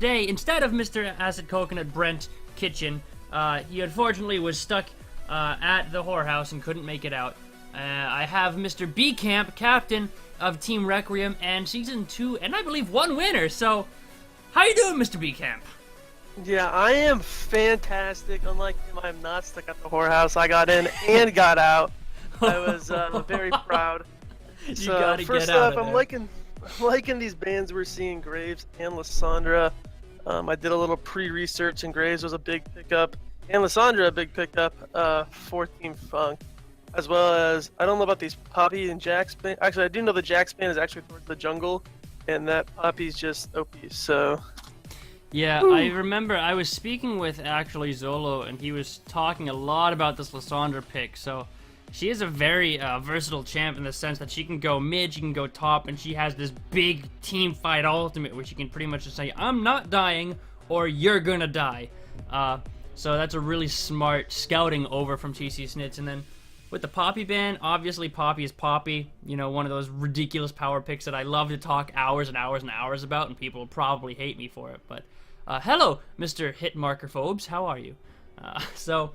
today, instead of Mr. Acid Coconut Brent Kitchen, he unfortunately was stuck at the whorehouse and couldn't make it out. I have Mr. B Camp, captain of Team Requiem, and Season 2, and I believe 1 winner, so how you doing, Mr. B Camp? Yeah, I am fantastic. Unlike him, I am not stuck at the whorehouse. I got in and got out. I was very proud. You gotta first get out off, I'm liking these bands we're seeing, Graves and Lysandra. I did a little pre-research, and Graves was a big pickup, and Lysandra a big pickup for Team Funk. As well as, I don't know about these Poppy and Jack's band. Actually, I do know the Jack's band is actually towards the jungle, and that Poppy's just OP, so... Yeah, Woo. I remember I was speaking with actually Zolo, and he was talking a lot about this Lysandra pick, so she is a very versatile champ in the sense that she can go mid, she can go top, and she has this big team fight ultimate where she can pretty much just say, I'm not dying, or you're gonna die. So that's a really smart scouting over from TC Snits, and then with the Poppy ban, obviously Poppy is Poppy, you know, one of those ridiculous power picks that I love to talk hours and hours and hours about, and people will probably hate me for it, but hello, Mr. Hitmarker Phobes, how are you? So,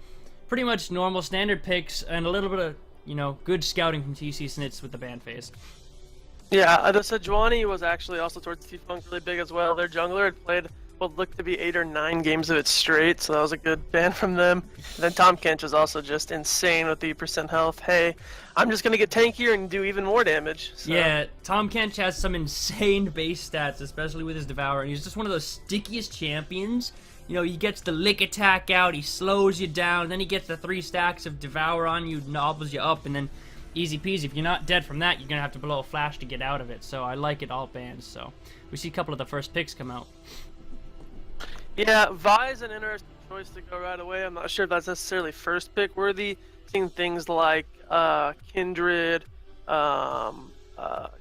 pretty much normal standard picks, and a little bit of, you know, good scouting from TC Snits with the ban phase. Yeah, the Sejuani was actually also towards T-Funk really big as well. Their jungler had played what looked to be 8 or 9 games of it straight, so that was a good ban from them. And then Tom Kench was also just insane with the percent health. Hey, I'm just going to get tankier and do even more damage. So. Yeah, Tom Kench has some insane base stats, especially with his Devourer, and he's just one of those stickiest champions. You know, he gets the lick attack out, he slows you down, then he gets the 3 stacks of Devour on you, nobbles you up, and then easy peasy. If you're not dead from that, you're going to have to blow a flash to get out of it, so I like it all bans, so we see a couple of the first picks come out. Yeah, Vi's an interesting choice to go right away. I'm not sure if that's necessarily first pick worthy. Seeing things like Kindred,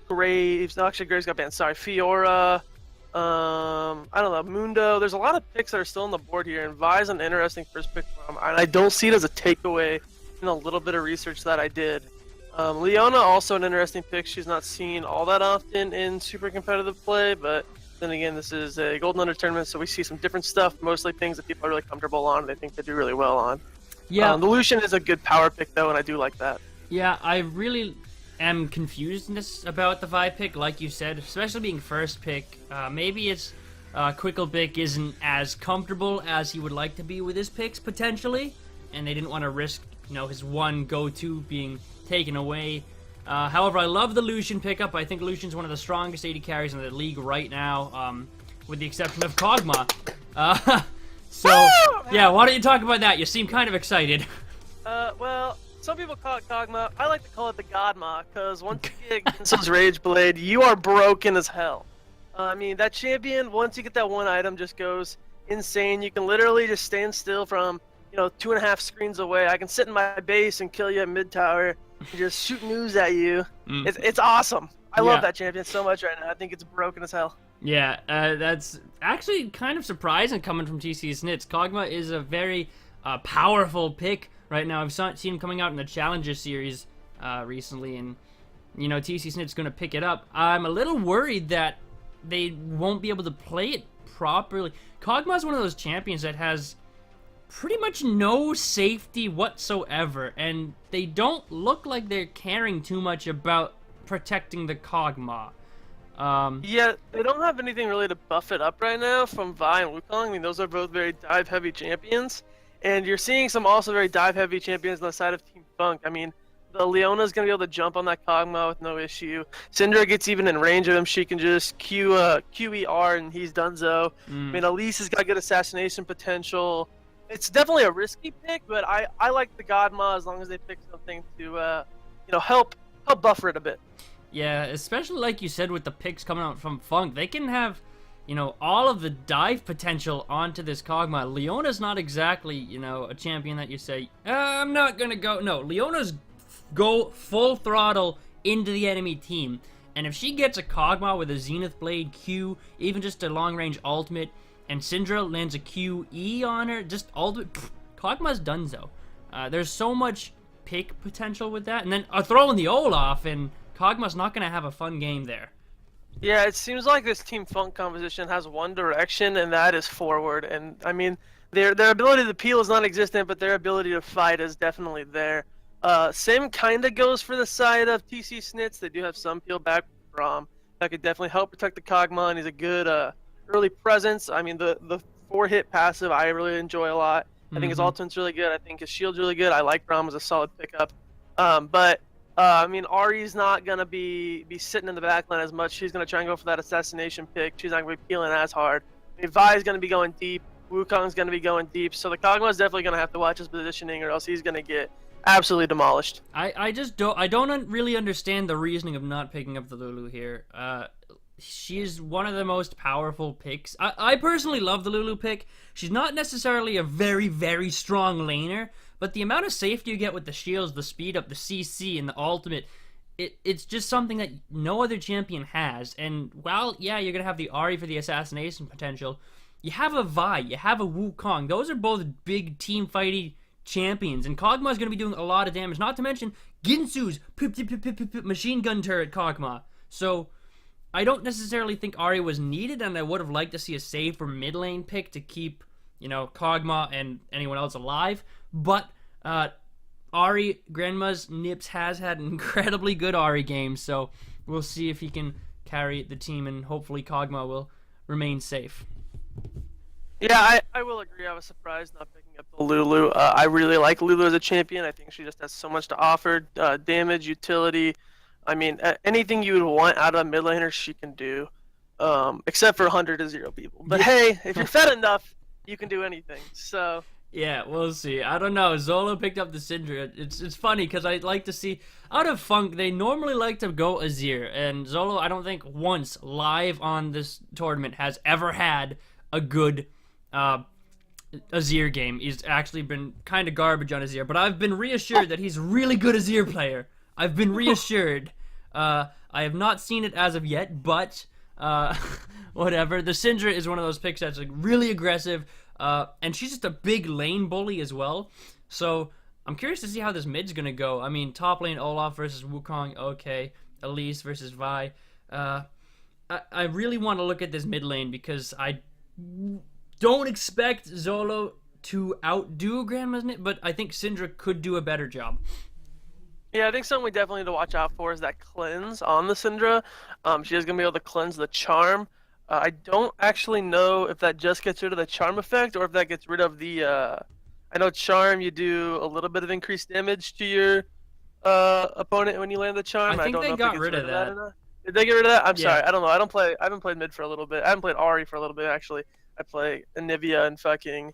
Graves. No, actually, Graves got banned. Sorry, Fiora. I don't know, Mundo. There's a lot of picks that are still on the board here, and Vi's an interesting first pick from. And I don't see it as a takeaway in a little bit of research that I did. Leona also an interesting pick. She's not seen all that often in super competitive play, but then again, this is a Golden Under tournament, so we see some different stuff, mostly things that people are really comfortable on and they think they do really well on. Yeah. The Lucian is a good power pick, though, and I do like that. Yeah, I really am confused about the Vi pick, like you said, especially being first pick. Maybe it's Quicklepick isn't as comfortable as he would like to be with his picks, potentially, and they didn't want to risk, you know, his one go-to being taken away. However, I love the Lucian pickup. I think Lucian's one of the strongest AD carries in the league right now, with the exception of Kog'Maw. So, yeah, why don't you talk about that? You seem kind of excited. Well, some people call it Kog'Maw. I like to call it the Godmaw, because once you get Genso's Rage Blade, you are broken as hell. I mean, that champion, once you get that one item, just goes insane. You can literally just stand still from, you know, 2.5 screens away. I can sit in my base and kill you at mid-tower. Just shoot news at you. It's awesome. I love that champion so much right now. I think it's broken as hell. Yeah, that's actually kind of surprising coming from TC Snits. Kog'Maw is a very powerful pick right now. I've seen him coming out in the Challenger series recently, and, you know, TC Snits going to pick it up. I'm a little worried that they won't be able to play it properly. Kog'Maw is one of those champions that has pretty much no safety whatsoever, and they don't look like they're caring too much about protecting the Kog'Maw. Yeah, they don't have anything really to buff it up right now from Vi and Wukong. I mean, those are both very dive-heavy champions, and you're seeing some also very dive-heavy champions on the side of Team Funk. I mean, the Leona's going to be able to jump on that Kog'Maw with no issue. Syndra gets even in range of him. She can just QER, and he's donezo. I mean, Elise has got good assassination potential. It's definitely a risky pick, but I like the Godmaw as long as they pick something to, you know, help buffer it a bit. Yeah, especially like you said with the picks coming out from Funk, they can have, you know, all of the dive potential onto this Kog'Maw. Leona's not exactly, you know, a champion that you say, I'm not gonna go. No, Leona's go full throttle into the enemy team, and if she gets a Kog'Maw with a Zenith Blade Q, even just a long-range ultimate, and Syndra lands a QE on her, just ultimate, Kog'Maw's donezo. There's so much pick potential with that, and then throw in the Olaf, and Kog'Maw's not going to have a fun game there. Yeah, it seems like this Team Funk composition has one direction, and that is forward. And I mean, their ability to peel is non-existent, but their ability to fight is definitely there. Same kind of goes for the side of TC Snits. They do have some peel back from that could definitely help protect the Kog'Maw, and he's a good early presence. I mean, the 4-hit passive I really enjoy a lot. I think his Mm-hmm. ultimate's really good. I think his shield's really good. I like Braum as a solid pickup. But I mean, Ari's not gonna be sitting in the backline as much. She's gonna try and go for that assassination pick. She's not gonna be peeling as hard. I mean, Vi's gonna be going deep. Wukong's gonna be going deep. So the Kog'Maw's definitely gonna have to watch his positioning, or else he's gonna get absolutely demolished. I just don't really understand the reasoning of not picking up the Lulu here. She's one of the most powerful picks. I personally love the Lulu pick. She's not necessarily a very, very strong laner, but the amount of safety you get with the shields, the speed up, the CC, and the ultimate, it's just something that no other champion has. And while, yeah, you're going to have the Ahri for the assassination potential, you have a Vi, you have a Wukong. Those are both big team fighty champions, and Kog'Maw's going to be doing a lot of damage. Not to mention Ginsu's machine gun turret Kog'Maw. So I don't necessarily think Ahri was needed, and I would have liked to see a save for mid lane pick to keep, Kog'Maw and anyone else alive. But Ahri, Grandma's Nips has had an incredibly good Ahri game, so we'll see if he can carry the team, and hopefully Kog'Maw will remain safe. Yeah, I will agree. I was surprised not picking up the Lulu. I really like Lulu as a champion. I think she just has so much to offer. Damage, utility. I mean, anything you would want out of a mid laner, she can do. Except for 100 to 0 people. But hey, if you're fed enough, you can do anything. So Yeah, we'll see. I don't know. Zolo picked up the Syndra. It's funny because I'd like to see out of Funk. They normally like to go Azir, and Zolo I don't think once live on this tournament has ever had a good Azir game. He's actually been kind of garbage on Azir, but I've been reassured that he's a really good Azir player. I've been reassured. I have not seen it as of yet, but whatever. The Syndra is one of those picks that's like really aggressive. And she's just a big lane bully as well. So I'm curious to see how this mid's gonna go. I mean, top lane Olaf versus Wukong, okay. Elise versus Vi. I really want to look at this mid lane because I don't expect Zolo to outdo Grandma's Nip, but I think Syndra could do a better job. yeah, I think something we definitely need to watch out for is that cleanse on the Syndra. She is gonna be able to cleanse the charm. I don't actually know if that just gets rid of the charm effect or if that gets rid of the. I know charm, you do a little bit of increased damage to your opponent when you land the charm. I think don't they know if got gets rid of or that. not. Did they get rid of that? I'm Yeah. sorry. I don't know. I don't play. I haven't played mid for a little bit. I haven't played Ari for a little bit actually. I play Anivia and fucking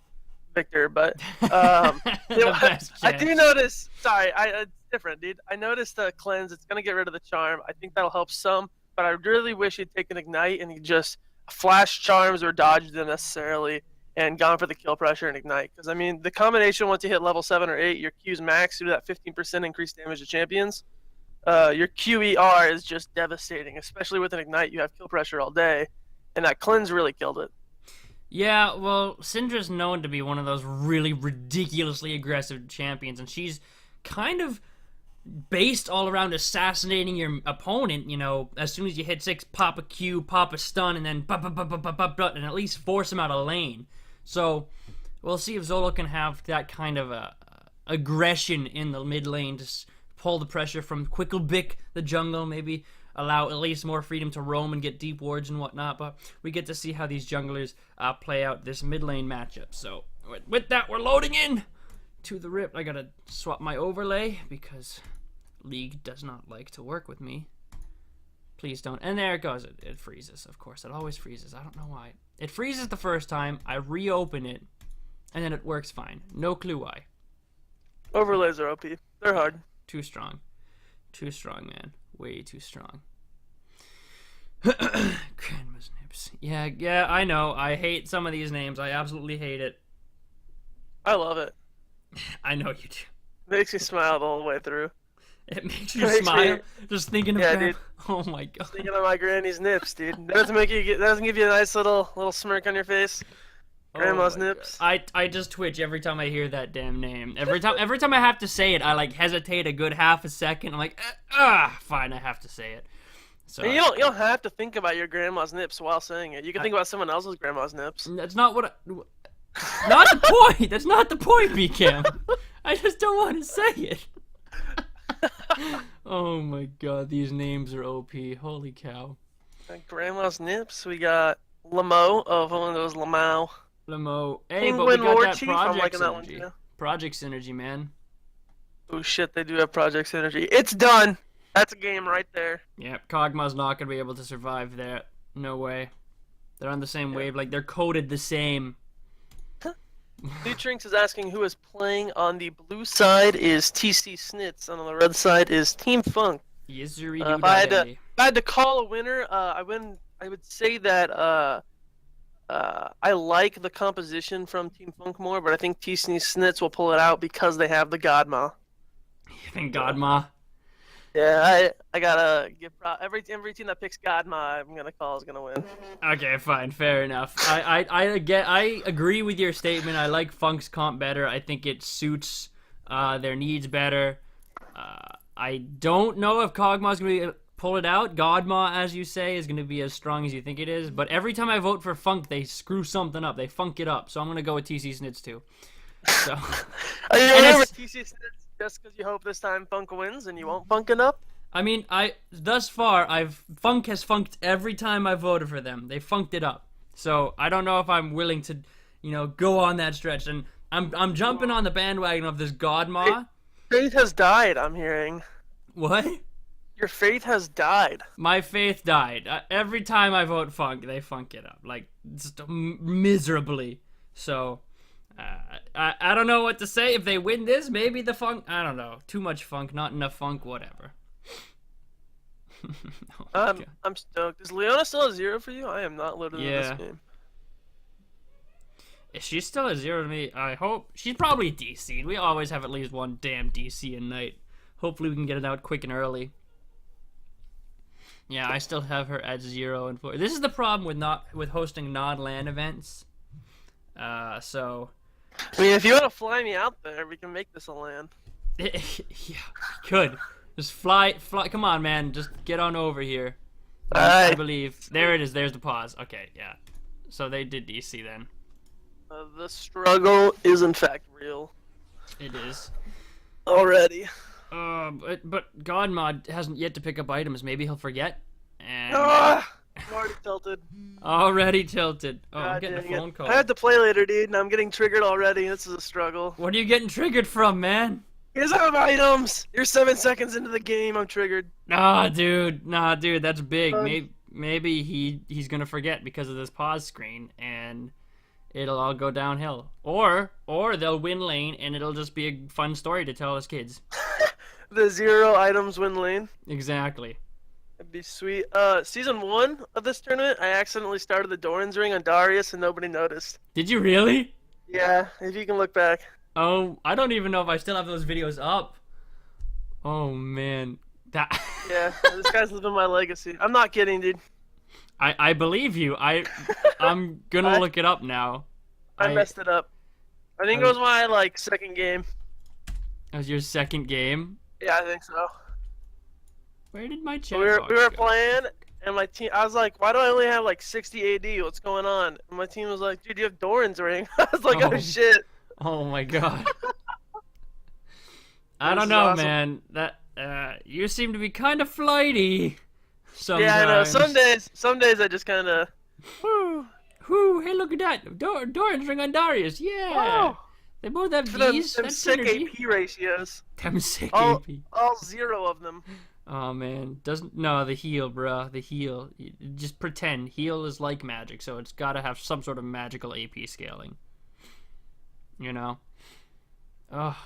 Victor, but The best I do chance. notice. Sorry, it's different, dude. I noticed the cleanse. It's gonna get rid of the charm. I think that'll help some, but I really wish he'd taken ignite and he just flash charms or dodged them necessarily and gone for the kill pressure and ignite. Because I mean, the combination once you hit level 7 or 8, your Q's max due to that 15% increased damage to champions. Your QER is just devastating, especially with an ignite. You have kill pressure all day, and that cleanse really killed it. Yeah, well, Syndra's known to be one of those really ridiculously aggressive champions, and she's kind of based all around assassinating your opponent. As soon as you hit 6, pop a Q, pop a stun, and then and at least force him out of lane. So we'll see if Zolo can have that kind of aggression in the mid lane to pull the pressure from Quicklebick, the jungle, maybe allow at least more freedom to roam and get deep wards and whatnot. But we get to see how these junglers play out this mid lane matchup. So with that, we're loading in to the rip. I gotta swap my overlay because League does not like to work with me. Please don't. And there it goes. It freezes. Of course, it always freezes. I don't know why. It freezes the first time. I reopen it, and then it works fine. No clue why. Overlays are OP. They're hard. Too strong. Too strong, man. Way too strong. Grandma's Nips. Yeah, I know. I hate some of these names. I absolutely hate it. I love it. I know you do. Makes me smile the whole way through. It makes you Makes me- smile just thinking Yeah, about. dude. Oh my god. Thinking of my granny's nips, dude. That doesn't make you. That doesn't give you a nice little smirk on your face. Grandma's Oh my nips. God. I just twitch every time I hear that damn name. Every time I have to say it, I like hesitate a good half a second. I'm like, fine, I have to say it. So And you don't have to think about your grandma's nips while saying it. You can think about someone else's grandma's nips. that's not what. Not the point. That's not the point, BCam. I just don't want to say it. Oh my god, these names are OP. Holy cow. Grandma's nips. We got Lamo of one of those Lamau. Limo. Hey, but we Penguin got War that Chief. I'm project liking that one synergy. too. Project synergy, man. Oh shit, they do have Project Synergy. It's done. That's a game right there. Yep, Kog'Maw's not gonna be able to survive that. No way. They're on the same wave. Like they're coded the same. Nutrinks is asking who is playing. On the blue side is TC Snits, and on the red side is Team Funk. Yes, sir. If I had to call a winner, I would say that I like the composition from Team Funk more, but I think TC Snits will pull it out because they have the Godma. You think Godma? Yeah, I gotta give every team that picks Godma, I'm gonna call is gonna win. Okay, fine, fair enough. I agree with your statement. I like Funk's comp better. I think it suits their needs better. I don't know if Kog'Maw's gonna pull it out. Godma, as you say, is gonna be as strong as you think it is. But every time I vote for Funk, they screw something up. They funk it up. So I'm gonna go with TC Snits too. So. Are you in with TC Snits just because you hope this time Funk wins and you won't funk it up? I mean, thus far Funk has funked every time I voted for them. They funked it up. So I don't know if I'm willing to, go on that stretch. And I'm jumping on the bandwagon of this Godma. Faith has died, I'm hearing. What? Your faith has died. My faith died. Every time I vote Funk, they funk it up. Like, just miserably. So, I don't know what to say. If they win this, maybe the Funk... I don't know. Too much Funk, not enough Funk, whatever. I'm stoked. Is Leona still a 0 for you? I am not loaded in this game. Is she still a 0 to me? I hope. She's probably DC'd. We always have at least one damn DC a night. Hopefully we can get it out quick and early. Yeah, I still have her at 0 and 4. This is the problem with hosting non-LAN events. So... I mean, if you want to fly me out there, we can make this a LAN. Yeah, could. Just fly. Come on, man. Just get on over here. I believe. There it is. There's the pause. Okay, yeah. So they did DC then. The struggle is in fact real. It is. Already. But Godmod hasn't yet to pick up items. Maybe he'll forget. And I'm already tilted. Already tilted. Oh, I'm getting a dang phone call. I had to play later, dude, and I'm getting triggered already. This is a struggle. What are you getting triggered from, man? He doesn't have items. You're 7 seconds into the game. I'm triggered. Nah, dude. That's big. Maybe he's gonna forget because of this pause screen, and it'll all go downhill. Or they'll win lane, and it'll just be a fun story to tell his kids. The 0 items win lane. Exactly. That'd be sweet. Season 1 of this tournament, I accidentally started the Doran's ring on Darius, and nobody noticed. Did you really? Yeah, if you can look back. Oh, I don't even know if I still have those videos up. Oh man, Yeah, this guy's living my legacy. I'm not kidding, dude. I believe you. I'm gonna look it up now. I messed it up. I think it was my second game. That was your second game? Yeah, I think so. Where did my chat We were playing, and my team. I was like, "Why do I only have 60 AD? What's going on?" And my team was like, "Dude, you have Doran's ring." I was like, "Oh shit." Oh my god. I don't know, awesome. Man. That you seem to be kind of flighty. Sometimes. Yeah, I know. Some days I just kind of. Whoo! Hey, look at that. Doran's ring on Darius. Yeah. Oh. They both have these. Them sick AP ratios. Them sick AP. All 0 of them. Oh man, the heal, bruh, the heal. Just pretend heal is like magic, so it's got to have some sort of magical AP scaling. You know. Oh,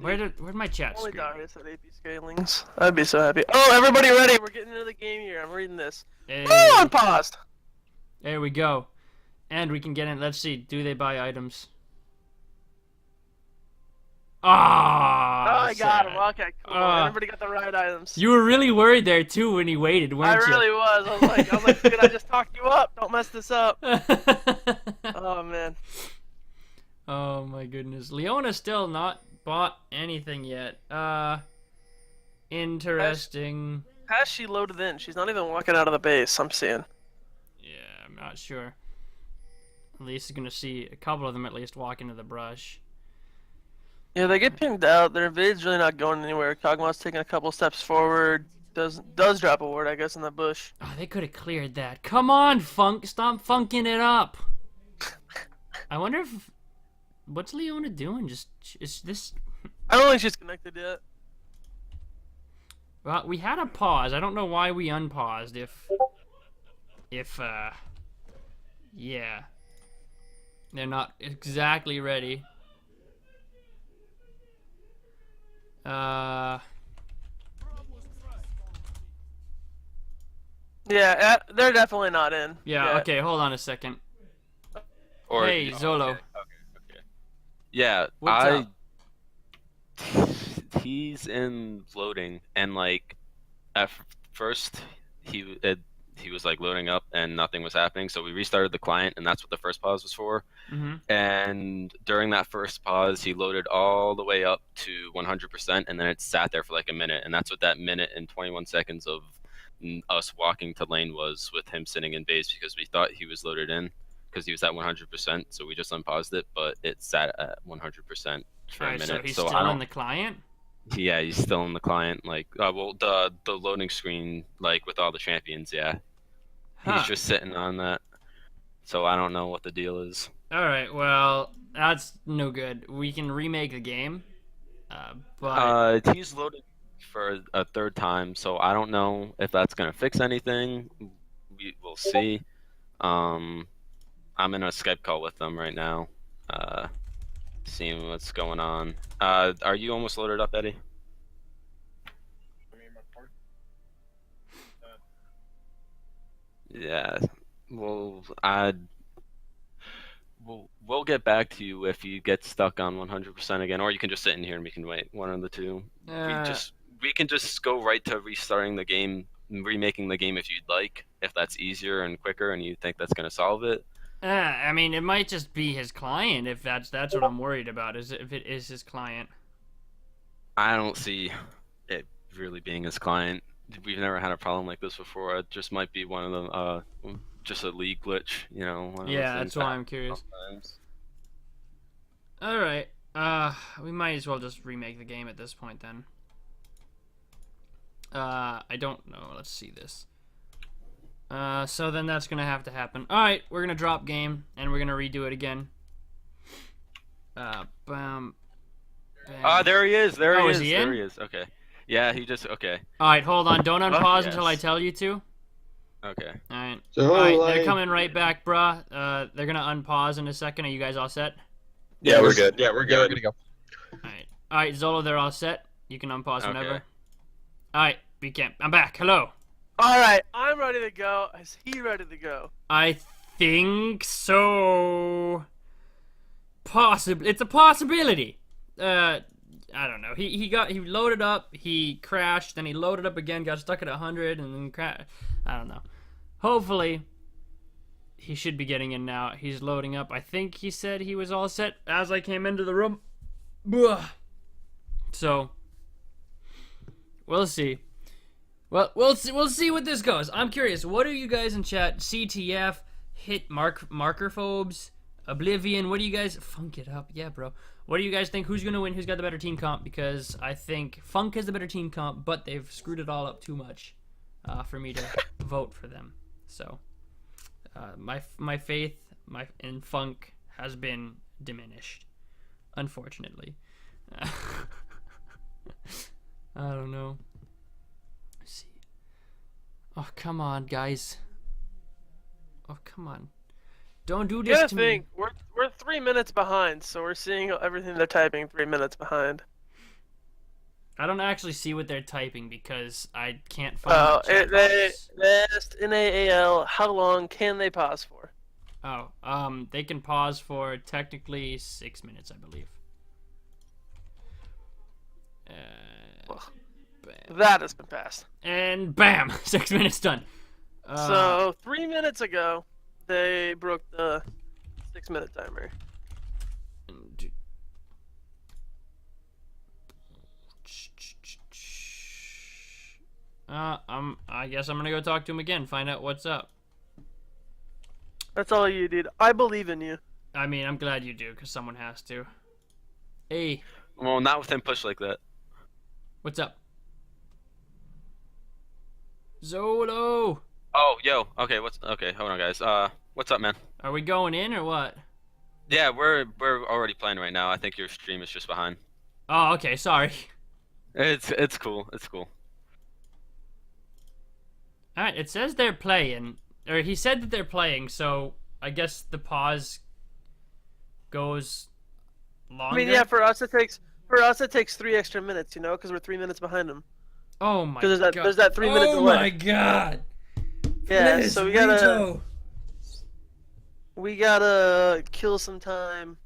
where'd my chat Only screen? Darius had AP scalings. I'd be so happy. Oh, everybody ready? We're getting into the game here. I'm reading this. Hey. Oh, unpaused. There we go. And we can get in. Let's see. Do they buy items? I got him. Okay, cool. Everybody got the right items. You were really worried there too when he waited, weren't you? I really was. I was like, dude, I just talked you up. Don't mess this up. Oh man. Oh my goodness. Leona's still not bought anything yet. Interesting. has she loaded in? She's not even walking out of the base, I'm seeing. Yeah, I'm not sure. At least you're gonna see a couple of them at least walk into the brush. Yeah, they get pinged out. Their invade's really not going anywhere. Kog'Maw's taking a couple steps forward. Does drop a ward, I guess, in the bush. Oh, they could have cleared that. Come on, Funk. Stop funking it up. I wonder if... What's Leona doing? Is this... I don't think she's connected yet. Well, we had a pause. I don't know why we unpaused yeah. They're not exactly ready. Yeah, they're definitely not in. Yeah, yet. okay, hold on a second. Or, Hey, Zolo. Okay. Yeah, What's up? He's in loading, and like at first he was like loading up and nothing was happening, so we restarted the client, and that's what the first pause was for. Mm-hmm. And during that first pause, he loaded all the way up to 100%, and then it sat there for like a minute, and that's what that minute and 21 seconds of us walking to lane was, with him sitting in base, because we thought he was loaded in because he was at 100%, so we just unpaused it, but it sat at 100% for a Alright, minute. so he's so still in the client? Yeah, he's still in the client. Like, well, the loading screen, like with all the champions, yeah. Huh. He's just sitting on that. So I don't know what the deal is. Alright, well, that's no good. We can remake the game, but... He's loading for a third time, so I don't know if that's gonna fix anything. We'll see. I'm in a Skype call with them right now, seeing what's going on. Are you almost loaded up, Eddie? Yeah. Well, we'll get back to you if you get stuck on 100% again, or you can just sit in here and we can wait. One of the two. We can just go right to restarting the game, remaking the game if you'd like, if that's easier and quicker, and you think that's gonna solve it. I mean, it might just be his client. If that's what I'm worried about. Is if it is his client. I don't see it really being his client. We've never had a problem like this before. It just might be one of them, just a league glitch, you know. Yeah, that's why I'm curious. All right, we might as well just remake the game at this point then. I don't know. Let's see this. So then that's gonna have to happen. All right, we're gonna drop game and we're gonna redo it again. Bam. There he is. There he is. Is he in? There he is. Okay. Yeah, he just okay. All right, hold on. Don't unpause Yes. until I tell you to. Okay. All right. So, All right, like, they're coming right back, bruh. They're gonna unpause in a second. Are you guys all set? yeah, we're good. Yeah, we're Yeah, we're good. gonna go. All right, Zolo, they're all set. You can unpause whenever. Okay. All right, we can. I'm back. Hello. All right, I'm ready to go. Is he ready to go? I think so. Possibly, it's a possibility. I don't know. He loaded up. He crashed. Then he loaded up again. Got stuck at 100 and then crashed. I don't know. Hopefully, he should be getting in now. He's loading up. I think he said he was all set as I came into the room. Ugh. So, we'll see. Well, we'll see what this goes. I'm curious. What do you guys in chat? CTF, hit marker phobes, Oblivion. What do you guys? Funk it up, yeah, bro. What do you guys think? Who's gonna win? Who's got the better team comp? Because I think Funk has the better team comp, but they've screwed it all up too much for me to vote for them. So, my faith in Funk has been diminished, unfortunately. I don't know. See. Oh, come on, guys. Oh, come on. Don't do this to me. We're 3 minutes behind, so we're seeing everything they're typing 3 minutes behind. I don't actually see what they're typing because I can't find They asked NAAL how long can they pause for? Oh, they can pause for technically 6 minutes, I believe. That has been passed. And bam, 6 minutes done. So 3 minutes ago, they broke the 6 minute timer. I guess I'm gonna go talk to him again, find out what's up. That's all you did. I believe in you. I mean, I'm glad you do, because someone has to. Hey, Well, not with him push like that. what's up? Zolo! Oh, yo. Okay, hold on, guys. What's up, man? Are we going in or what? Yeah, we're already playing right now. I think your stream is just behind. Oh, okay, sorry. It's cool. It's cool. Alright, it says they're playing. Or he said that they're playing, so I guess the pause goes longer. I mean, yeah, for us it takes 3 extra minutes, you know, because we're 3 minutes behind them. Oh my Because god. there's that 3 minute delay. Oh my god. Yeah, Please, so Rito. we gotta kill some time.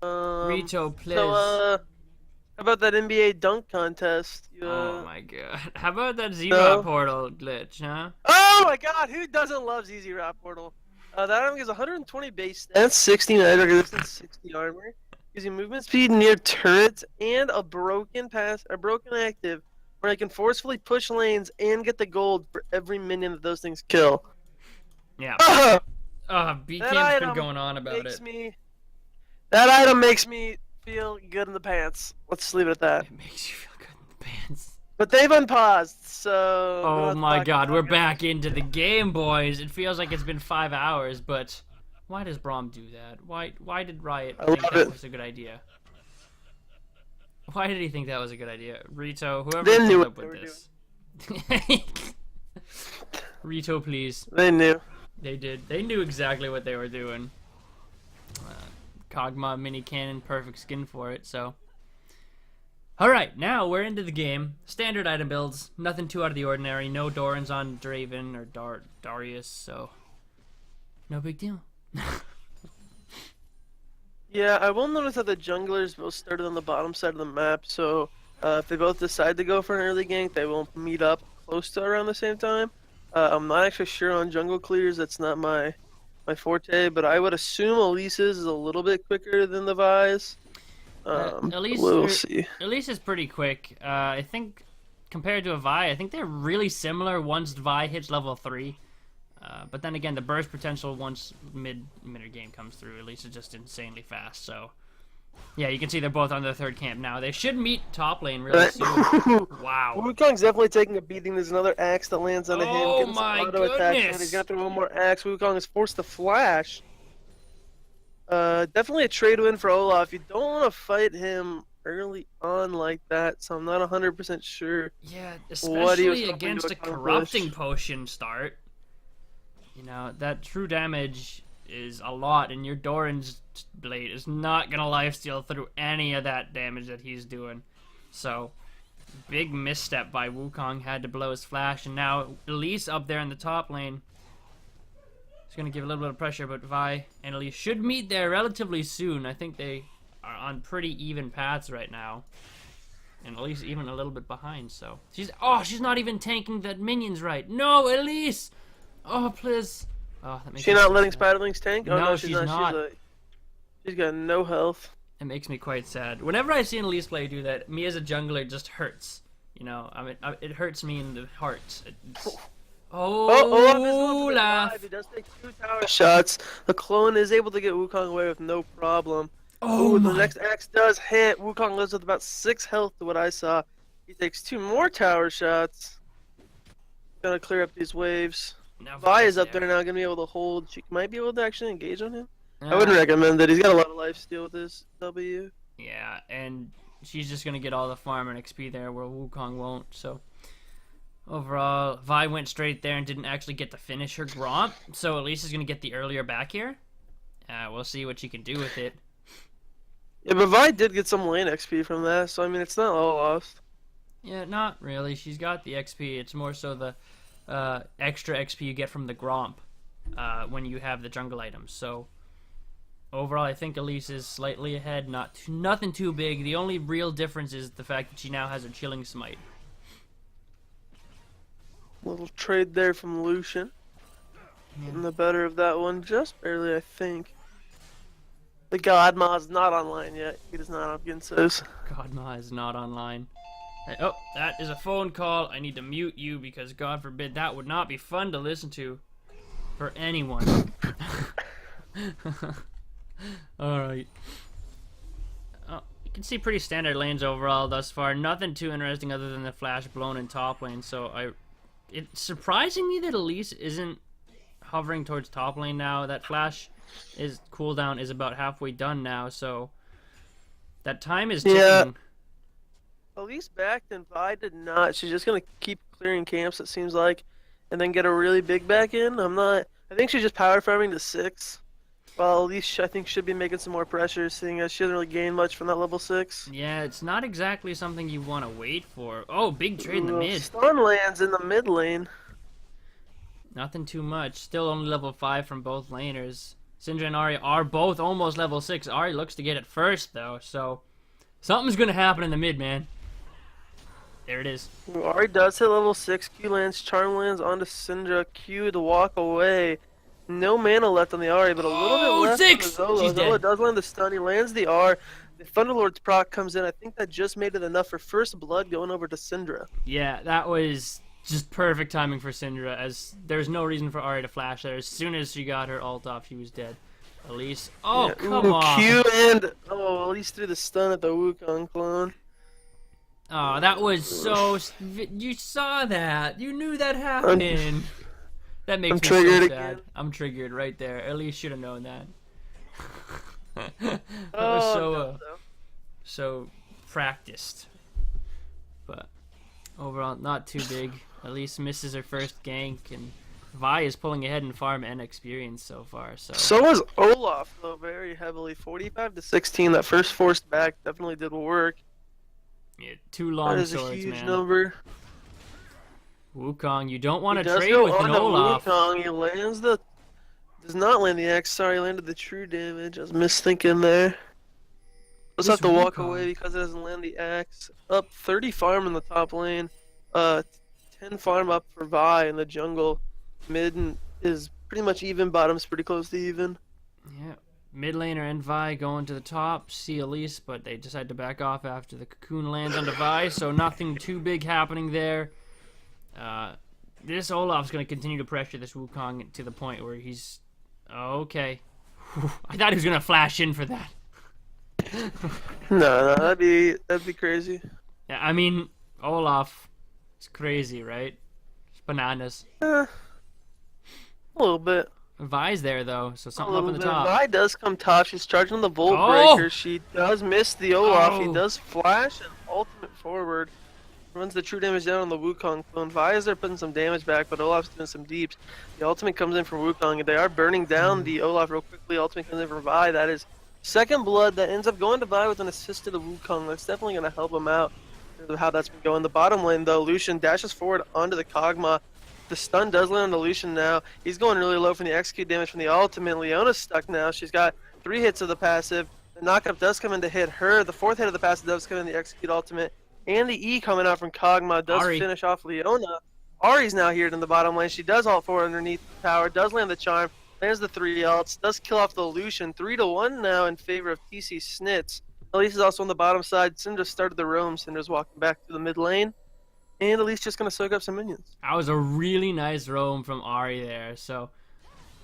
Rito, please. So how about that NBA dunk contest? Oh my god. How about that No. Zero portal glitch, huh? Oh my god, who doesn't love ZZ Rap Portal? That item gives 120 base stats, 60 night resistance, 60 armor, gives you movement speed near turrets, and a broken active, where I can forcefully push lanes and get the gold for every minion that those things kill. Yeah. That B-Camp's been item going on about makes it. That item makes me feel good in the pants. Let's just leave it at that. It makes you feel good in the pants. But they've unpaused, so... Oh my god, we're back into the game, boys. It feels like it's been 5 hours, but why does Braum do that? Why did Riot think that was a good idea? Why did he think that was a good idea? Rito, whoever They knew came up what with this. Rito, please. They knew. They did. They knew exactly what they were doing. Kog'Maw mini cannon, perfect skin for it, so... Alright, now we're into the game. Standard item builds, nothing too out of the ordinary. No Dorans on Draven or Darius, so... No big deal. Yeah, I will notice that the junglers both started on the bottom side of the map, so if they both decide to go for an early gank, they will meet up close to around the same time. I'm not actually sure on jungle clears, that's not my forte, but I would assume Elise's is a little bit quicker than the Vi's. We'll see. Elise is pretty quick. I think compared to a Vi, I think they're really similar once Vi hits level 3. But then again, the burst potential once mid game comes through, Elise is just insanely fast. So yeah, you can see they're both on their third camp now. They should meet top lane really soon. Wow. Wukong's definitely taking a beating. There's another axe that lands on him. Oh Getting some my auto attacks, and he's gonna throw one more axe. Wukong is forced to flash. Definitely a trade win for Olaf. You don't want to fight him early on like that, so I'm not 100% sure. Yeah, what he was especially hoping against to a accomplish. corrupting potion start. You know, that true damage is a lot, and your Doran's blade is not gonna lifesteal through any of that damage that he's doing. So, big misstep by Wukong, had to blow his flash, and now Elise up there in the top lane. It's gonna give a little bit of pressure, but Vi and Elise should meet there relatively soon. I think they are on pretty even paths right now. And Elise even a little bit behind, so... she's not even tanking the minions right. No, Elise! Oh, please. Oh, that makes She me not so letting sad. Spiderlings tank? Oh, No, she's she's not. She's got no health. It makes me quite sad. Whenever I see an Elise play do that, me as a jungler just hurts. You know, I mean, it hurts me in the heart. Olaf is going for the Olaf! dive. He does take 2 tower shots. The clone is able to get Wukong away with no problem. Oh Ooh, my... the next axe does hit. Wukong lives with about 6 health to what I saw. He takes 2 more tower shots. Gonna clear up these waves. Now Vi Vi's is up there now, gonna be able to hold. She might be able to actually engage on him. I wouldn't recommend it. He's got a lot of life steal with this W. Yeah, and she's just gonna get all the farm and XP there, where Wukong won't. So overall, Vi went straight there and didn't actually get to finish her Gromp. So Elise is gonna get the earlier back here. We'll see what she can do with it. Yeah, but Vi did get some lane XP from that, so I mean, it's not all lost. Yeah, not really. She's got the XP. It's more so the extra XP you get from the Gromp when you have the jungle items. So overall, I think Elise is slightly ahead. Nothing too big. The only real difference is the fact that she now has her Chilling Smite. Little trade there from Lucian. Getting the better of that one, just barely, I think. The Godma is not online yet. He does not have Ginsos. Godma is not online. Oh, that is a phone call. I need to mute you because God forbid that would not be fun to listen to for anyone. Alright. Oh, you can see pretty standard lanes overall thus far. Nothing too interesting other than the flash blown in top lane. So it's surprising me that Elise isn't hovering towards top lane now. That flash cooldown is about halfway done now, so that time is ticking. Yeah. Elise backed and Vi did not. She's just gonna keep clearing camps, it seems like, and then get a really big back in. I think she's just power farming to 6. Well, Elise, I think, should be making some more pressure, seeing as she doesn't really gain much from that level 6. Yeah, it's not exactly something you want to wait for. Oh, big trade in the mid. Stun lands in the mid lane. Nothing too much. Still only level 5 from both laners. Syndra and Ahri are both almost level 6. Ahri looks to get it first, though, so something's going to happen in the mid, man. There it is. Ahri does hit level 6. Q lands, Charm lands onto Syndra. Q to walk away. No mana left on the Ahri, but a little bit left 6! on the Zola. She's Zola dead. does land the stun. He lands the R. The Thunderlord's proc comes in. I think that just made it enough for first blood going over to Syndra. Yeah, that was just perfect timing for Syndra, as there's no reason for Ahri to flash there. As soon as she got her ult off, she was dead. Elise. Oh, Yeah. come Ooh, on. Q and... Oh, at least threw the stun at the Wukong clone. Oh, that was so... You saw that. You knew that happened. That makes I'm me triggered so sad. again. I'm triggered right there. At least should have known that. That Oh, was no. so practiced. But overall, not too big. At least misses her first gank, and Vi is pulling ahead in farm and experience so far. So is Olaf, though, very heavily. 45 to 16. That first forced back definitely did work. Yeah, 2 That long is a swords, huge man. number. Wukong, you don't want He to does trade go with an onto Olaf. Wukong. He lands the... Does not land the X. Sorry, landed the true damage. I was misthinking there. Let's have Who's to walk Wukong? away because it doesn't land the X. Up 30 farm in the top lane. 10 farm up for Vi in the jungle. Mid is pretty much even. Bottom's pretty close to even. Yeah, mid laner and Vi going to the top. See Elise, but they decide to back off after the cocoon lands onto Vi, so nothing too big happening there. This Olaf's going to continue to pressure this Wukong to the point where he's... Okay. Whew, I thought he was going to flash in for that. No, that'd be crazy. Yeah, I mean, Olaf is crazy, right? It's bananas. A little bit. Vi's there, though, so A something up little in the bit. top. Vi does come top. She's charging the Volt Oh! Breaker. She does miss the Olaf. He Oh. does flash and ultimate forward. Runs the true damage down on the Wukong clone. Vi is there putting some damage back, but Olaf's doing some deeps. The ultimate comes in from Wukong, and they are burning down the Olaf real quickly. Ultimate comes in from Vi. That is second blood that ends up going to Vi with an assist to the Wukong. That's definitely going to help him out in terms of how that's been going. The bottom lane, though, Lucian dashes forward onto the Kog'Maw. The stun does land on the Lucian now. He's going really low from the execute damage from the ultimate. Leona's stuck now. She's got 3 hits of the passive. The knockup does come in to hit her. The 4th hit of the passive does come in the execute ultimate. And the E coming out from Kog'Maw does Ahri. finish off Leona. Ahri's now here in the bottom lane. She does ult forward underneath the tower. Does land the charm. Lands the 3 ults. Does kill off the Lucian. 3-1 now in favor of TC Snits. Elise is also on the bottom side. Syndra started the roam. Syndra's walking back to the mid lane. And Elise just going to soak up some minions. That was a really nice roam from Ahri there, so...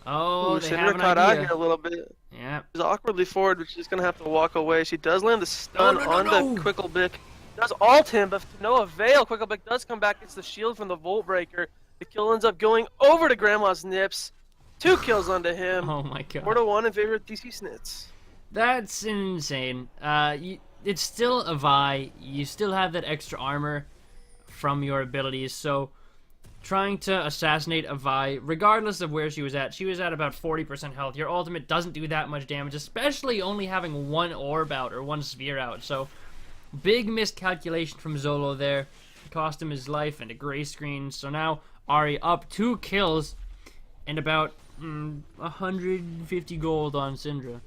Oh, Ooh, they Syndra have an caught out idea. here a little bit. Yeah. She's awkwardly forward, but she's going to have to walk away. She does land the stun No, on no. the Quicklebick. Does ult him, but to no avail. Quicklebick does come back. It's the shield from the Volt Breaker. The kill ends up going over to Grandma's Nips. 2 kills onto him. Oh my god. 4-1 in favor of TC Snits. That's insane. It's still a Vi. You still have that extra armor from your abilities, so trying to assassinate a Vi, regardless of where she was at about 40% health. Your ultimate doesn't do that much damage, especially only having 1 orb out or 1 sphere out, so big miscalculation from Zolo there. Cost him his life and a gray screen, so now Ahri up 2 kills and about 150 gold on Syndra.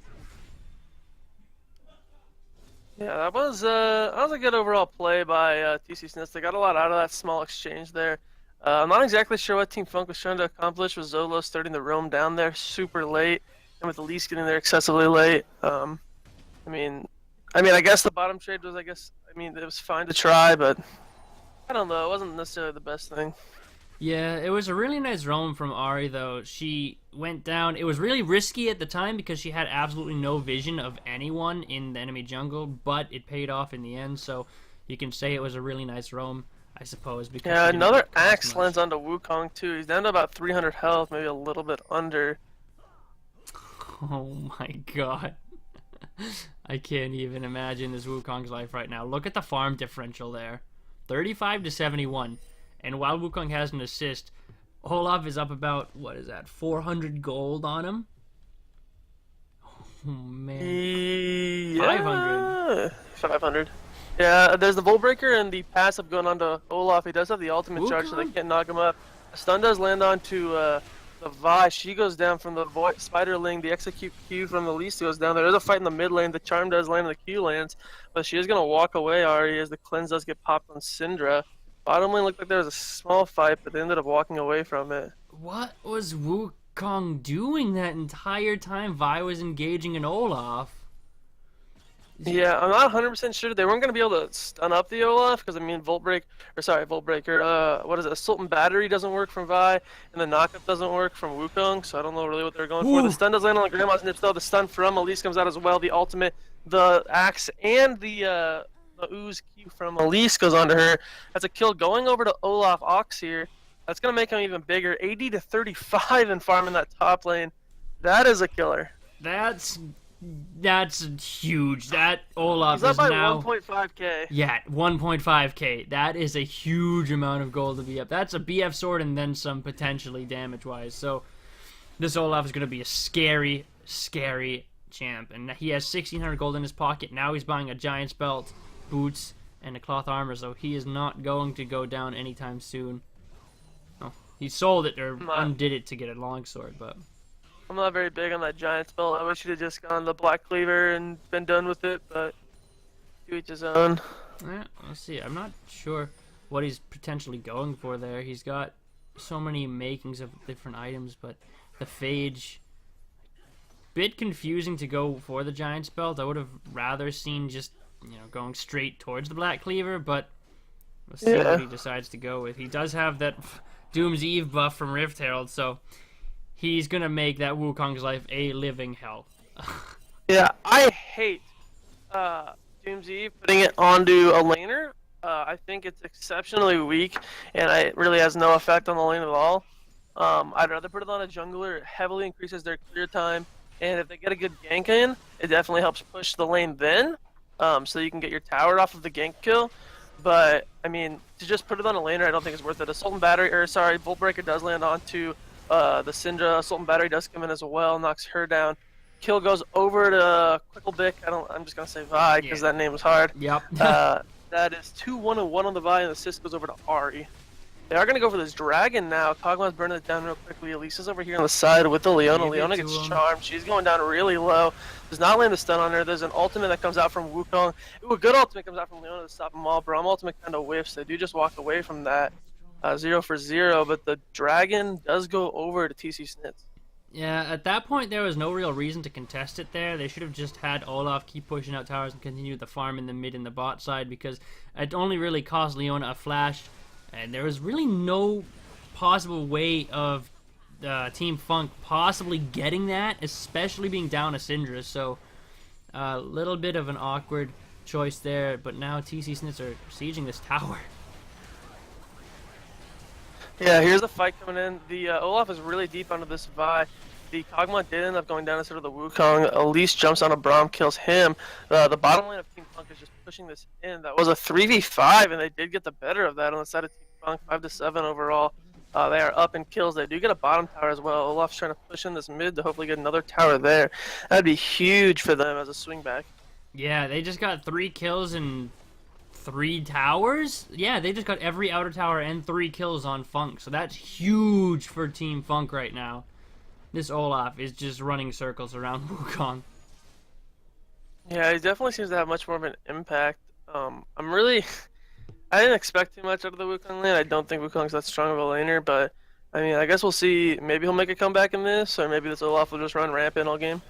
Yeah, that was a good overall play by TC Snits. They got a lot out of that small exchange there. I'm not exactly sure what Team Funk was trying to accomplish with Zolo starting the roam down there super late, and with Elise getting there excessively late. I mean, I guess the bottom trade was, it was fine to try, but I don't know. It wasn't necessarily the best thing. Yeah, it was a really nice roam from Ari, though. She went down. It was really risky at the time because she had absolutely no vision of anyone in the enemy jungle, but it paid off in the end, so you can say it was a really nice roam, I suppose. Because Yeah, she didn't another cost axe much. lands onto Wukong too. He's down to about 300 health, maybe a little bit under. Oh my god. I can't even imagine this Wukong's life right now. Look at the farm differential there. 35 to 71. And while Wukong has an assist, Olaf is up about, what is that, 400 gold on him? Oh, man. Yeah. 500. 500. Yeah, there's the Volt Breaker and the passive going on to Olaf. He does have the ultimate charge, so they Wukong? can't knock him up. A stun does land onto the Vi. She goes down from the Spiderling. The execute Q from the Least goes down. There is a fight in the mid lane. The charm does land and the Q lands, but she is going to walk away, Ari, as the cleanse does get popped on Syndra. Bottom lane looked like there was a small fight, but they ended up walking away from it. What was Wukong doing that entire time Vi was engaging in Olaf? Yeah, I'm not 100% sure. They weren't going to be able to stun up the Olaf because, I mean, Volt Breaker, what is it? Assault and Battery doesn't work from Vi, and the knockup doesn't work from Wukong, so I don't know really what they're going for. The stun does land on the Grandma's Nips, though. The stun from Elise comes out as well. The ultimate, the axe, and the ooze Q from Elise goes onto her. That's a kill going over to Olaf Ox here. That's going to make him even bigger. 80 to 35 in farm in that top lane. That is a killer. That's huge. That Olaf He's up is by now 1.5k. Yeah, 1.5k. That is a huge amount of gold to be up. That's a BF sword and then some potentially damage-wise. So this Olaf is going to be a scary, scary champ. And he has 1,600 gold in his pocket. Now he's buying a Giant's Belt, boots, and a cloth armor. So he is not going to go down anytime soon. Oh, he sold it or undid it to get a longsword, but... I'm not very big on that Giant's Belt. I wish he'd have just gone the Black Cleaver and been done with it, but to each his own. Yeah, let's see. I'm not sure what he's potentially going for there. He's got so many makings of different items, but the Phage... Bit confusing to go for the Giant's Belt. I would have rather seen just, going straight towards the Black Cleaver, but we'll see what he decides to go with. He does have that Doom's Eve buff from Rift Herald, so... He's gonna make that Wukong's life a living hell. Yeah, I hate Doom's Eve putting it onto a laner. I think it's exceptionally weak, and it really has no effect on the lane at all. I'd rather put it on a jungler. It heavily increases their clear time, and if they get a good gank in, it definitely helps push the lane then, so you can get your tower off of the gank kill. But, I mean, to just put it on a laner, I don't think it's worth it. Assault and Battery, Volt Breaker does land onto... the Syndra Assault and Battery does come in as well, knocks her down. Kill goes over to Quicklebick. I'm just gonna say Vi because that name was hard. Yep. That is 2-1-1 on the Vi, and the assist goes over to Ari. They are gonna go for this dragon now. Kog'Maw's burning it down real quickly. Elisa's over here on the side with the Leona. Leona gets charmed. She's going down really low. Does not land the stun on her. There's an ultimate that comes out from Wukong. Ooh, a good ultimate comes out from Leona to stop them all. Braum ultimate kind of whiffs. They do just walk away from that. 0 for 0, but the dragon does go over to TC Snits. Yeah, at that point there was no real reason to contest it there. They should have just had Olaf keep pushing out towers and continue the farm in the mid and the bot side because it only really cost Leona a flash, and there was really no possible way of Team Funk possibly getting that, especially being down a Syndra. So a little bit of an awkward choice there, but now TC Snits are sieging this tower. Yeah, here's the fight coming in. The Olaf is really deep under this Vi. The Kog'Maw did end up going down instead of the Wukong. Elise jumps on a Braum, kills him. The bottom lane of Team Funk is just pushing this in. That was a 3v5, and they did get the better of that on the side of Team Funk, 5-7 overall. They are up in kills. They do get a bottom tower as well. Olaf's trying to push in this mid to hopefully get another tower there. That'd be huge for them as a swing back. Yeah, they just got 3 kills and 3 towers? Yeah, they just got every outer tower and 3 kills on Funk, so that's huge for Team Funk right now. This Olaf is just running circles around Wukong. Yeah, he definitely seems to have much more of an impact. I didn't expect too much out of the Wukong lane. I don't think Wukong's that strong of a laner, but I mean, I guess we'll see. Maybe he'll make a comeback in this, or maybe this Olaf will just run rampant all game.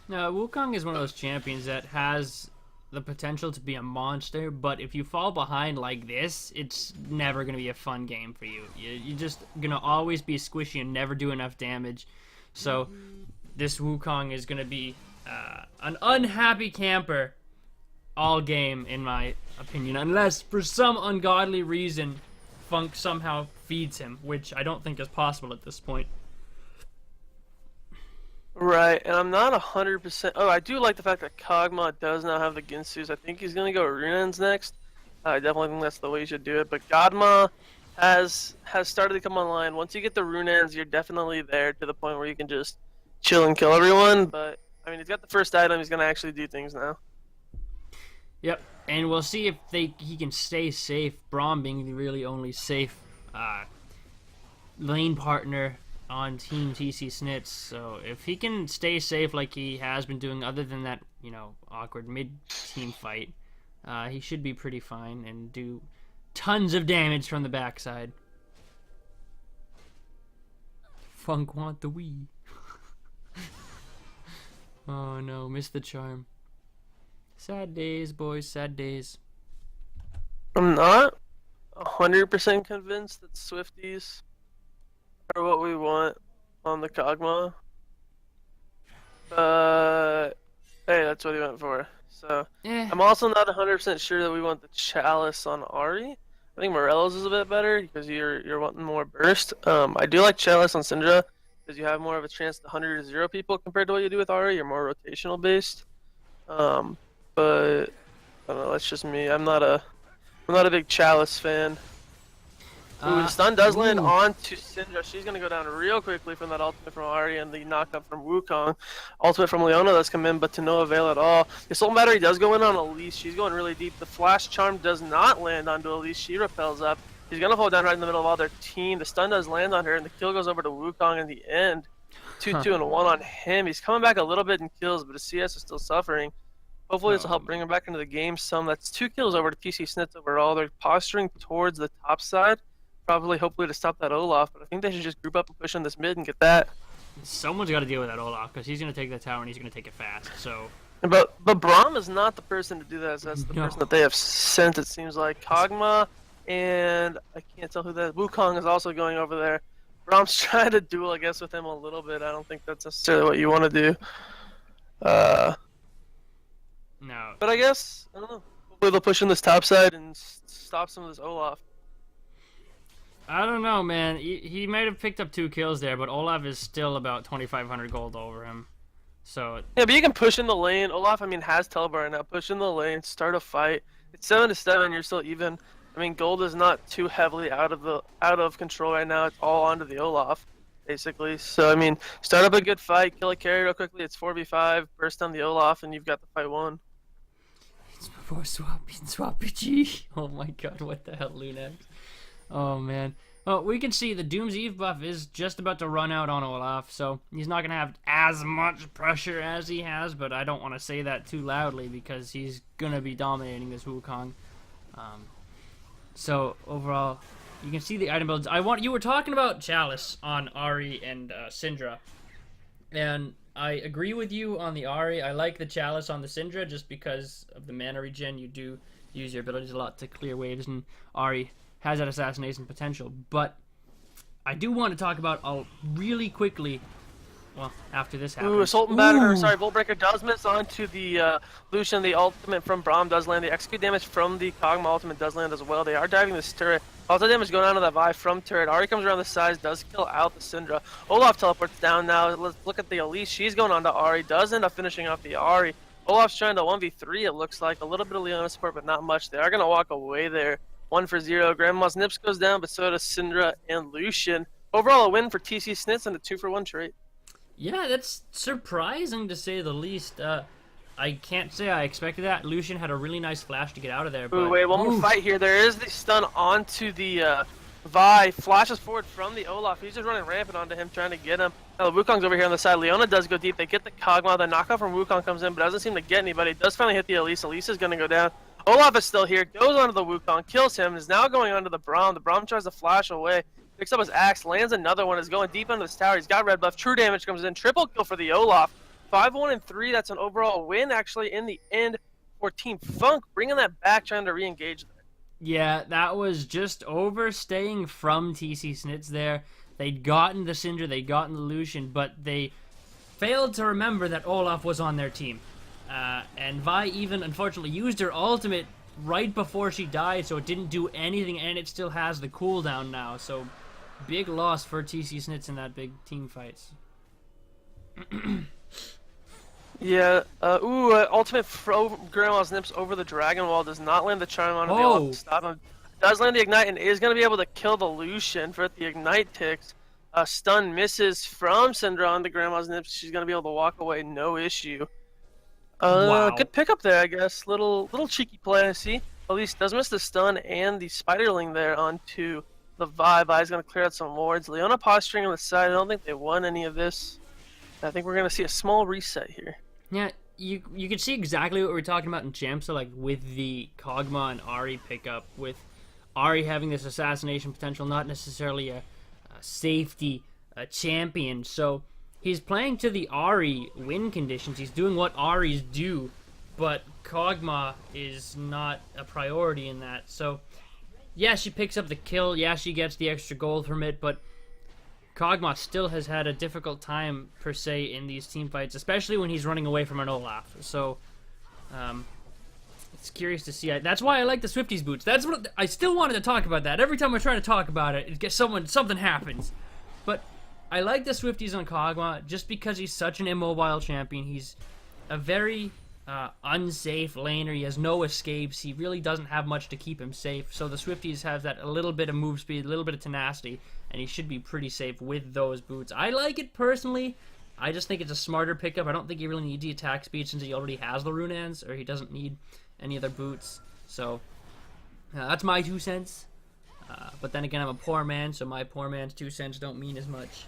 No, Wukong is one of those champions that has the potential to be a monster, but if you fall behind like this, it's never going to be a fun game for you. You're just going to always be squishy and never do enough damage. So this Wukong is going to be an unhappy camper all game, in my opinion, unless for some ungodly reason Funk somehow feeds him, which I don't think is possible at this point. Right, and I'm not 100%. Oh, I do like the fact that Kog'Maw does not have the Ginsus. I think he's gonna go Runens next. I definitely think that's the way you should do it. But Godma has started to come online. Once you get the Runens, you're definitely there to the point where you can just chill and kill everyone. But I mean, he's got the first item. He's gonna actually do things now. Yep, and we'll see if he can stay safe. Braum being the really only safe lane partner on Team TC Snits. So if he can stay safe like he has been doing, other than that, awkward mid-team fight, he should be pretty fine and do tons of damage from the backside. Funk want the Wii. Oh no, missed the charm. Sad days, boys, sad days. I'm not 100% convinced that Swifties are what we want on the Kog'Maw. But hey, that's what he went for. So I'm also not 100% sure that we want the Chalice on Ahri. I think Morello's is a bit better because you're wanting more burst. I do like Chalice on Syndra because you have more of a chance to 100 to 0 people compared to what you do with Ahri. You're more rotational based. But I don't know, that's just me. I'm not a big Chalice fan. Ooh, the stun does land onto Syndra. She's gonna go down real quickly from that ultimate from Ahri and the knockup from Wukong. Ultimate from Leona does come in, but to no avail at all. The Soul Battery does go in on Elise. She's going really deep. The Flash Charm does not land onto Elise. She repels up. She's gonna fall down right in the middle of all their team. The stun does land on her, and the kill goes over to Wukong in the end. 2-2 and 1 on him. He's coming back a little bit in kills, but his CS is still suffering. Hopefully this will help bring him back into the game some. That's 2 kills over to TC Snits overall. They're posturing towards the top side. Probably, hopefully, to stop that Olaf, but I think they should just group up and push on this mid and get that. Someone's got to deal with that Olaf, because he's going to take that tower and he's going to take it fast, so... But Braum is not the person to do that, so that's the person that they have sent, it seems like. Kog'Maw, and I can't tell who that is. Wukong is also going over there. Braum's trying to duel, I guess, with him a little bit. I don't think that's necessarily what you want to do. No. But I guess, I don't know. Hopefully they'll push in this top side and stop some of this Olaf. I don't know, man. He might have picked up 2 kills there, but Olaf is still about 2,500 gold over him. So yeah, but you can push in the lane. Olaf, I mean, has telebar now. Push in the lane, start a fight. It's 7-7. You're still even. I mean, gold is not too heavily out of control right now. It's all onto the Olaf, basically. So I mean, start up a good fight, kill a carry real quickly. It's 4v5. Burst on the Olaf, and you've got the fight won. It's before swappy G. Oh my god, what the hell, Lunax? Oh man. Well, we can see the Doom's Eve buff is just about to run out on Olaf, so he's not going to have as much pressure as he has, but I don't want to say that too loudly because he's going to be dominating this Wukong. So overall, you can see the item builds. You were talking about Chalice on Ahri and Syndra, and I agree with you on the Ahri. I like the Chalice on the Syndra just because of the mana regen. You do use your abilities a lot to clear waves, and Ahri has that assassination potential. But I do want to talk about really quickly, well, after this happens. Ooh, Assault and Batter, sorry, Volt Breaker does miss onto the Lucian. The ultimate from Braum does land. The execute damage from the Kog'Maw ultimate does land as well. They are diving this turret. Also damage going on to that Vi from turret. Ahri comes around the sides, does kill out the Syndra. Olaf teleports down now. Let's look at the Elise. She's going on to Ahri. Does end up finishing off the Ahri. Olaf's trying to 1v3, it looks like. A little bit of Leona support, but not much. They are going to walk away there. 1-0. Grandma's Nips goes down, but so does Syndra and Lucian. Overall, a win for TC Snits and a 2-for-1 trait. Yeah, that's surprising to say the least. I can't say I expected that. Lucian had a really nice flash to get out of there. But... Ooh, wait, one more fight here. There is the stun onto the Vi. Flashes forward from the Olaf. He's just running rampant onto him, trying to get him. Now, the Wukong's over here on the side. Leona does go deep. They get the Kog'Maw. The knockout from Wukong comes in, but doesn't seem to get anybody. Does finally hit the Elise. Elise is going to go down. Olaf is still here, goes onto the Wukong, kills him, is now going onto the Braum. The Braum tries to flash away, picks up his axe, lands another one, is going deep into this tower. He's got red buff, true damage comes in, triple kill for the Olaf. 5-1 and 3, that's an overall win actually in the end for Team Funk, bringing that back, trying to re-engage there. Yeah, that was just overstaying from TC Snits there. They'd gotten the Syndra, they'd gotten the Lucian, but they failed to remember that Olaf was on their team. And Vi even, unfortunately, used her ultimate right before she died, so it didn't do anything, and it still has the cooldown now. So, big loss for TC Snits in that big team fights. Yeah, ultimate Grandma's Nips over the Dragon Wall does not land the Charm on him. Stop him. Does land the Ignite and is going to be able to kill the Lucian for the Ignite ticks. Stun misses from Syndra on the Grandma's Nips. She's going to be able to walk away, no issue. Wow. Good pickup there, I guess. Little cheeky play, I see. At least does miss the stun and the Spiderling there onto the Vi. Vi's going to clear out some wards. Leona posturing on the side. I don't think they won any of this. I think we're going to see a small reset here. Yeah, you can see exactly what we were talking about in Champ, so like with the Kog'Maw and Ahri pickup, with Ahri having this assassination potential, not necessarily a safety champion, so he's playing to the Ahri win conditions, he's doing what Ahri's do, but Kog'Maw is not a priority in that, so yeah, she picks up the kill, yeah, she gets the extra gold from it, but Kog'Maw still has had a difficult time, per se, in these team fights, especially when he's running away from an Olaf. So, it's curious to see. That's why I like the Swifties boots. That's what I still wanted to talk about that. Every time I try to talk about it, it gets something happens. But I like the Swifties on Kog'Maw just because he's such an immobile champion. He's a very unsafe laner. He has no escapes. He really doesn't have much to keep him safe. So the Swifties have that a little bit of move speed, a little bit of tenacity, and he should be pretty safe with those boots. I like it personally. I just think it's a smarter pickup. I don't think he really needs the attack speed since he already has the Runaan's, or he doesn't need any other boots. So that's my 2 cents. But then again, I'm a poor man, so my poor man's 2 cents don't mean as much.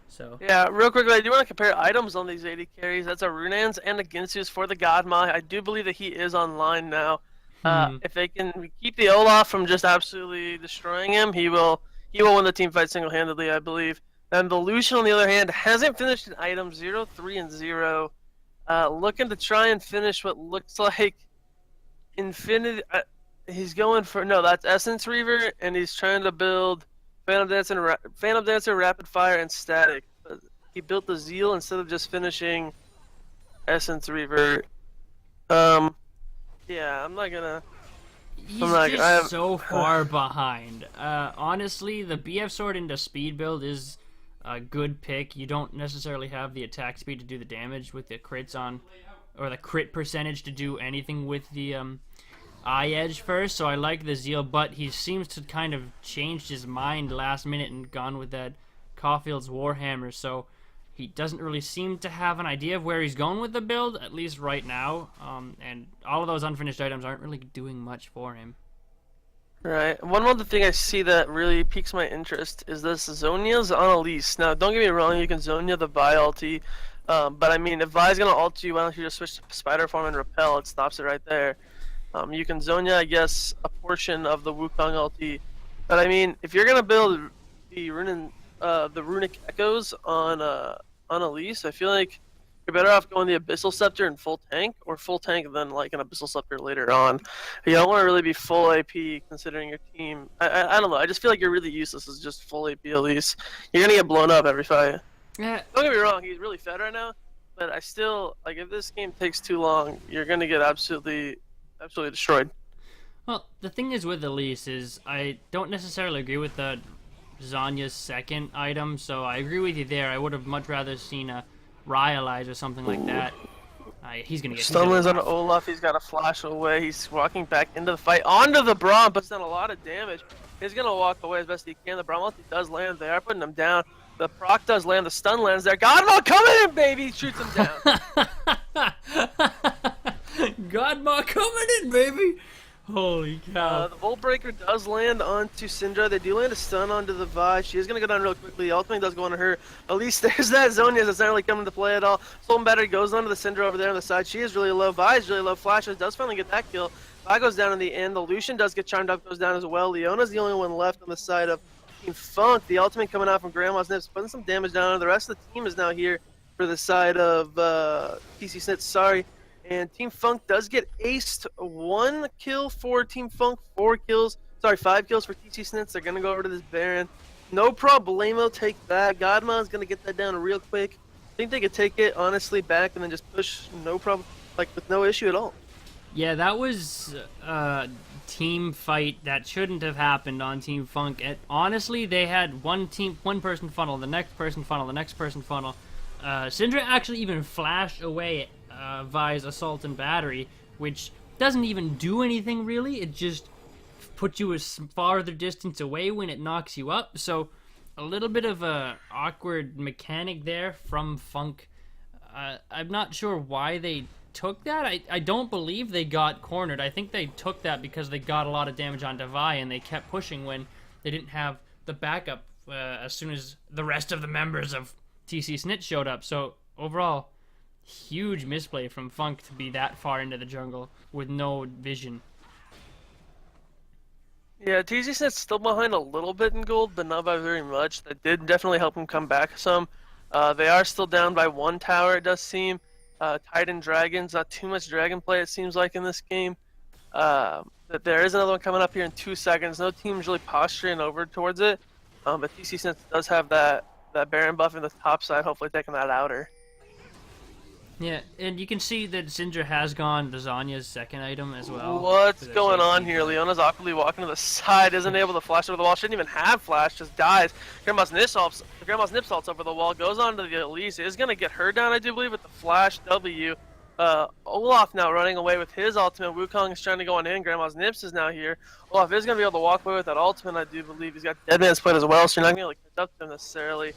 So yeah, real quickly, I do want to compare items on these 80 carries. That's a Runaan's and a Ginsu's for the Godmai. I do believe that he is online now. If they can keep the Olaf from just absolutely destroying him, he will win the team fight single-handedly, I believe. And the Lucian, on the other hand, hasn't finished an item, 0, 3, and 0. Looking to try and finish what looks like Infinity. He's going for, no, that's Essence Reaver, and he's trying to build Phantom Dancer, Rapid Fire, and Static. He built the Zeal instead of just finishing Essence Reaver. Yeah, I'm not gonna... He's so far behind. Honestly, the BF Sword into speed build is a good pick. You don't necessarily have the attack speed to do the damage with the crits on, or the crit percentage to do anything with the eye edge first, so I like the Zeal, but he seems to kind of changed his mind last minute and gone with that Caulfield's Warhammer, so he doesn't really seem to have an idea of where he's going with the build, at least right now, and all of those unfinished items aren't really doing much for him. Right. One other thing I see that really piques my interest is this Zhonya's on Elise. Now, don't get me wrong, you can Zhonya the Vi ulti, but I mean, if Vi's gonna ult you, why don't you just switch to Spider Form and Repel? It stops it right there. You can Zhonya, I guess, a portion of the Wukong ulti, but I mean, if you're gonna build the Runic Echoes on Elise, I feel like you're better off going the Abyssal Scepter and full tank, or full tank and then like an Abyssal Scepter later on. You don't want to really be full AP considering your team. I don't know. I just feel like you're really useless as just full AP Elise. You're gonna get blown up every fight. Yeah. Don't get me wrong. He's really fed right now, but I still like if this game takes too long, you're gonna get absolutely destroyed. Well, the thing is with Elise is I don't necessarily agree with the Zhonya's second item, so I agree with you there. I would have much rather seen a Ryalize or something like that. He's gonna get Stunlands on Olaf. He's got to flash away. He's walking back into the fight onto the Braum, puts down a lot of damage. He's gonna walk away as best he can. The Braum ulti does land. They are putting him down. The proc does land. The stun lands there. Godmaw coming in, baby! Shoots him down. Godmaw coming in, baby! Holy cow. The Volt Breaker does land onto Syndra. They do land a stun onto the Vi. She is going to go down real quickly. Ultimately does go onto her. At least there's that Zhonya that's not really coming to play at all. Soul Battery goes onto the Syndra over there on the side. She is really low. Vi is really low. Flashes does finally get that kill. Vi goes down in the end. The Lucian does get charmed up, goes down as well. Leona's the only one left on the side of Team Funk. The ultimate coming out from Grandma's Nips, putting some damage down. The rest of the team is now here for the side of TC Snits. Sorry. And Team Funk does get aced. 1 kill for Team Funk, 4 kills. Sorry, 5 kills for TC Snits. They're going to go over to this Baron. No problemo, take that. Godma is going to get that down real quick. I think they could take it, honestly, back and then just push, no problem, like with no issue at all. Yeah, that was a team fight that shouldn't have happened on Team Funk. Honestly, they had one person funnel, the next person funnel, the next person funnel. Syndra actually even flashed away Vi's assault and battery, which doesn't even do anything really. It just puts you a farther distance away when it knocks you up. So a little bit of a awkward mechanic there from Funk. I'm not sure why they took that. I don't believe they got cornered. I think they took that because they got a lot of damage on Vi and they kept pushing when they didn't have the backup as soon as the rest of the members of TC Snit showed up. So overall, huge misplay from Funk to be that far into the jungle with no vision. Yeah, TC Snit's still behind a little bit in gold, but not by very much. That did definitely help him come back some. They are still down by 1 tower, it does seem. Titan Dragons, not too much dragon play, it seems like, in this game. There is another one coming up here in 2 seconds. No team's really posturing over towards it. But TC Snits does have that Baron buff in the top side, hopefully taking that outer. Yeah, and you can see that Syndra has gone to Zanya's second item as well. What's going on here? Leona's awkwardly walking to the side, isn't able to flash over the wall. Shouldn't even have flash, just dies. Grandma's nip salts over the wall, goes on to the Elise. Is going to get her down, I do believe, with the flash W. Olaf now running away with his ultimate. Wukong is trying to go on in. Grandma's Nips is now here. Olaf is going to be able to walk away with that ultimate, I do believe. He's got Deadman's Plate as well, so you're not going to catch up to him necessarily.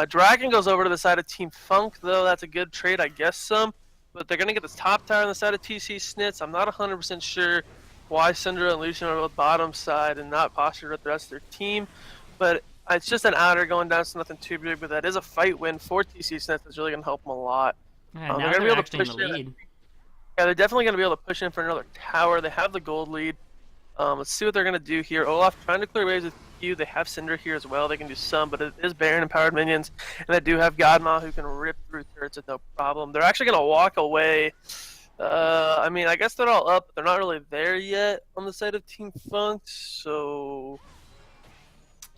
Dragon goes over to the side of Team Funk, though. That's a good trade, I guess, some. But they're going to get this top tower on the side of TC Snits. I'm not 100% sure why Syndra and Lucian are on the bottom side and not postured with the rest of their team. But it's just an outer going down, so nothing too big. But that is a fight win for TC Snits. That's really going to help them a lot. Yeah, now they're actually in the lead. Yeah, they're definitely going to be able to push in for another tower. They have the gold lead. Let's see what they're going to do here. Olaf trying to clear waves with Q. They have Syndra here as well. They can do some, but it is Baron empowered minions. And they do have Godma who can rip through turrets with no problem. They're actually going to walk away. I mean, I guess they're all up, but they're not really there yet on the side of Team Funk, so...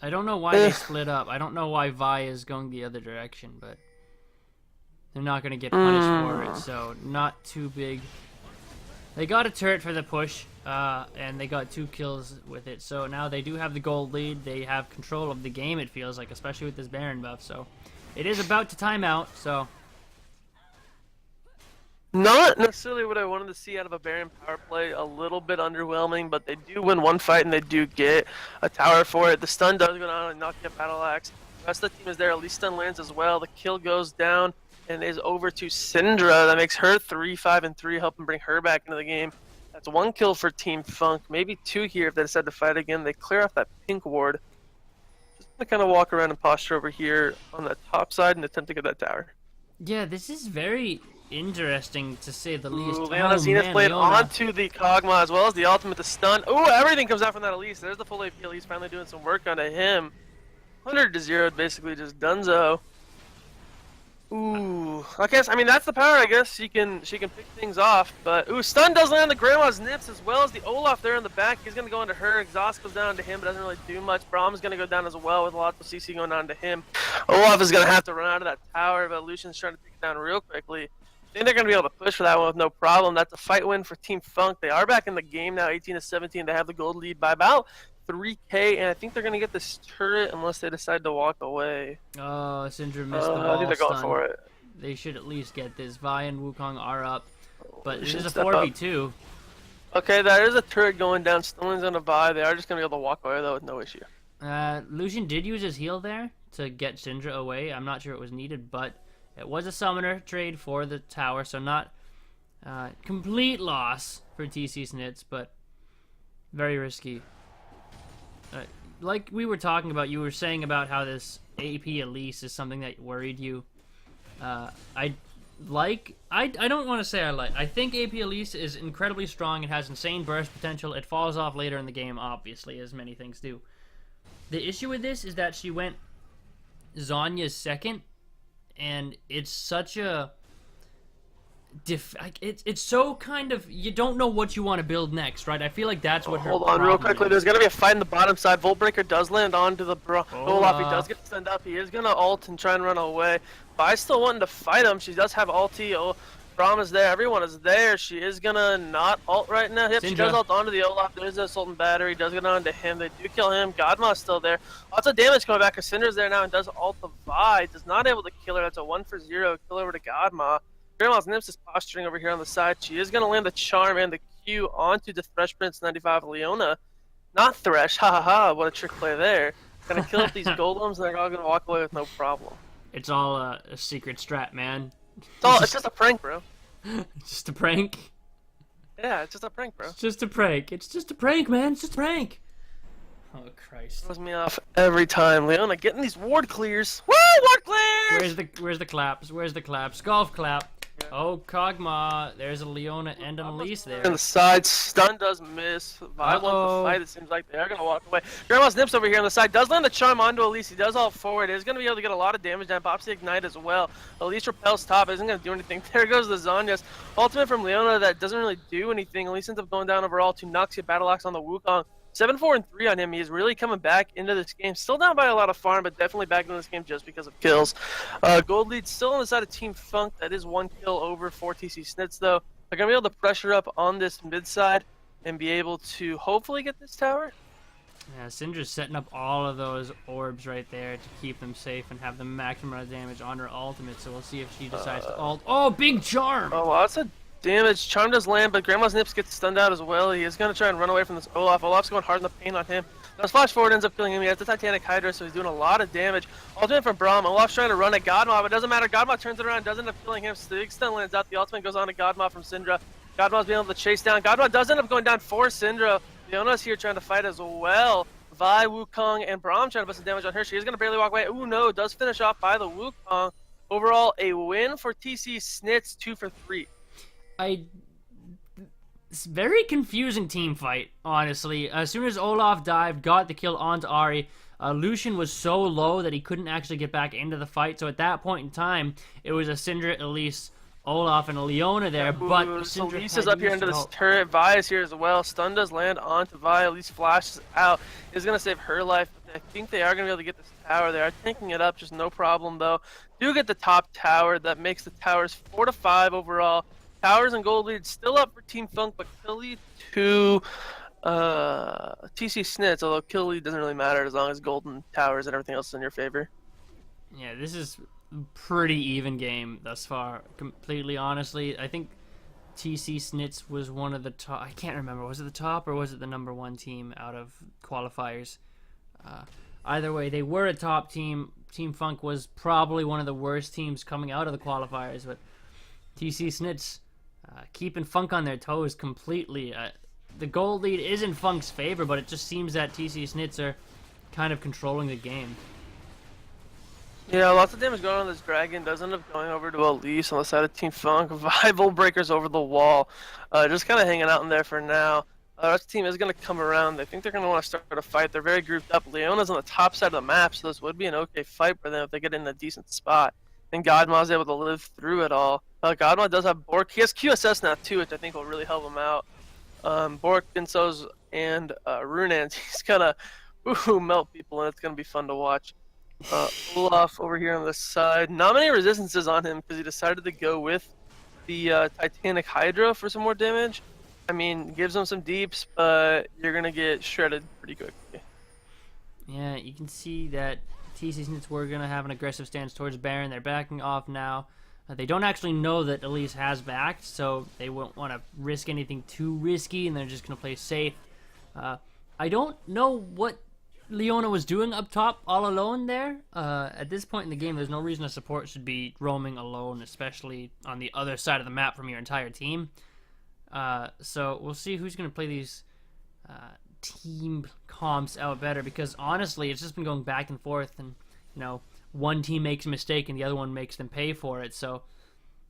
I don't know why they split up. I don't know why Vi is going the other direction, but they're not going to get punished for it, so not too big. They got a turret for the push, and they got 2 kills with it, so now they do have the gold lead. They have control of the game, it feels like, especially with this Baron buff, so it is about to time out, so... Not necessarily what I wanted to see out of a Baron power play. A little bit underwhelming, but they do win one fight and they do get a tower for it. The stun does go down and knock get Battle Axe. The rest of the team is there. At least stun lands as well. The kill goes down and is over to Syndra. That makes her 3, 5, and 3, helping bring her back into the game. That's 1 kill for Team Funk. Maybe 2 here if they decide to fight again. They clear off that pink ward. Just gonna kind of walk around and posture over here on the top side and attempt to get that tower. Yeah, this is very interesting to say the least. Ooh, Leona Zenith Blade onto the Kog'Maw as well as the ultimate to stun. Ooh, everything comes out from that Elise. There's the full AP Elise finally doing some work onto him. 100 to 0, basically just dunzo. Ooh, I guess, I mean, that's the power, I guess. She can pick things off, but ooh, stun does land on the Grandma's Nips as well as the Olaf there in the back. He's going to go into her. Exhaust goes down to him, but doesn't really do much. Brahm's going to go down as well with lots of CC going on to him. Olaf is going to have to run out of that tower, but Lucian's trying to take it down real quickly. I think they're going to be able to push for that one with no problem. That's a fight win for Team Funk. They are back in the game now, 18 to 17. They have the gold lead by about 3K, and I think they're going to get this turret unless they decide to walk away. Oh, Syndra missed the ball. I think they're going for it. They should at least get this. Vi and Wukong are up, but this is a 4v2. Okay, there is a turret going down. Stoning's going to Vi. They are just going to be able to walk away, though, with no issue. Lucian did use his heal there to get Syndra away. I'm not sure it was needed, but it was a summoner trade for the tower, so not complete loss for TC Snits, but very risky. Like we were talking about, you were saying about how this AP Elise is something that worried you. I don't want to say I like. I think AP Elise is incredibly strong. It has insane burst potential. It falls off later in the game, obviously, as many things do. The issue with this is that she went Zanya's second, and it's such a... it's so kind of, you don't know what you want to build next, right? I feel like that's what her Hold on real quickly. is. There's going to be a fight in the bottom side. Voltbreaker does land onto the Olaf. He does Olaf. get to send up. He is going to ult and try and run away. But I still wanting to fight him. She does have ulti. Oh, Braum is there. Everyone is there. She is going to not ult right now. Yep, she does ult onto the Olaf. There's a Sultan Battery. Does get onto him. They do kill him. Godma's still there. Lots of damage coming back. Cassandra's there now and does ult the Vi. Does not able to kill her. That's a 1-for-0 kill over to Godma. Grandma's Nips is posturing over here on the side. She is going to land the Charm and the Q onto the Thresh Prince 95 Leona. Not Thresh, ha ha ha, what a trick play there. Going to kill up these golems and they're all going to walk away with no problem. It's all a secret strat, man. It's just a prank, bro. It's just a prank? Yeah, it's just a prank, bro. It's just a prank. It's just a prank, man. It's just a prank. Oh, Christ. Throws me off every time. Leona getting these ward clears. Woo, ward clears! Where's the claps? Where's the claps? Golf clap. Oh, Kog'Maw. There's a Leona and an Elise there. On the side, stun does miss. Vi wants the fight. It seems like they are going to walk away. Grandma's Nips over here on the side does land the Charm onto Elise. He does all forward. He's going to be able to get a lot of damage down. Pops the Ignite as well. Elise repels top. Isn't going to do anything. There goes the Zhonya's. Ultimate from Leona that doesn't really do anything. Elise ends up going down overall to Noxia Battle Axe on the Wukong. 7-4-3 on him. He is really coming back into this game. Still down by a lot of farm, but definitely back into this game just because of kills. Gold lead still on the side of Team Funk. That is 1 kill over for TC Snits, though. They're going to be able to pressure up on this mid side and be able to hopefully get this tower. Yeah, Syndra's setting up all of those orbs right there to keep them safe and have the maximum amount of damage on her ultimate, so we'll see if she decides to ult. Oh, big Charm! Oh, lots of damage. Charm does land, but Grandma's Nips gets stunned out as well. He is going to try and run away from this Olaf. Olaf's going hard in the paint on him. Does flash forward, ends up killing him. He has the Titanic Hydra, so he's doing a lot of damage. Ultimate from Braum. Olaf's trying to run at Godma, but it doesn't matter. Godma turns it around, does end up killing him. Big stun lands out. The ultimate goes on to Godma from Syndra. Godma's being able to chase down. Godma does end up going down for Syndra. Leona's here trying to fight as well. Vi, Wukong, and Braum trying to put some damage on her. She is going to barely walk away. Ooh, no. Does finish off by the Wukong. Overall, a win for TC Snits, 2-for-3. It's very confusing team fight, honestly. As soon as Olaf dived, got the kill onto Ahri, Lucian was so low that he couldn't actually get back into the fight. So at that point in time, it was a Syndra, Elise, Olaf, and a Leona there. But Syndra Elise is up here into this turret. Vi is here as well. Stun does land onto Vi. Elise flashes out. Is going to save her life. I think they are going to be able to get this tower. They are tanking it up, just no problem though. Do get the top tower. That makes the towers 4-5 overall. Towers and gold lead still up for Team Funk, but kill lead to TC Snits, although kill lead doesn't really matter as long as golden towers and everything else is in your favor. Yeah, this is a pretty even game thus far, completely honestly. I think TC Snits was one of the top. I can't remember. Was it the top or was it the #1 team out of qualifiers? Either way, they were a top team. Team Funk was probably one of the worst teams coming out of the qualifiers, but TC Snits keeping Funk on their toes completely. The gold lead is in Funk's favor, but it just seems that TC Snits are kind of controlling the game. Yeah, lots of damage going on this dragon. Does end up going over to Elise on the side of Team Funk. Vival breakers over the wall. Just kind of hanging out in there for now. The rest of the team is going to come around. I think they're going to want to start a fight. They're very grouped up. Leona's on the top side of the map, so this would be an okay fight for them if they get in a decent spot. And Godma's able to live through it all. Godma does have Bork. He has QSS now too, which I think will really help him out. Bork, Binsos, and Runans. He's gonna melt people, and it's gonna be fun to watch. Olaf over here on the side. Not many resistances on him because he decided to go with the Titanic Hydra for some more damage. I mean, gives him some deeps, but you're gonna get shredded pretty quickly. Yeah, you can see that TC Snits were going to have an aggressive stance towards Baron. They're backing off now. They don't actually know that Elise has backed, so they won't want to risk anything too risky, and they're just going to play safe. I don't know what Leona was doing up top all alone there. At this point in the game, there's no reason a support should be roaming alone, especially on the other side of the map from your entire team. So we'll see who's going to play these team comps out better, because honestly it's just been going back and forth, and one team makes a mistake and the other one makes them pay for it. So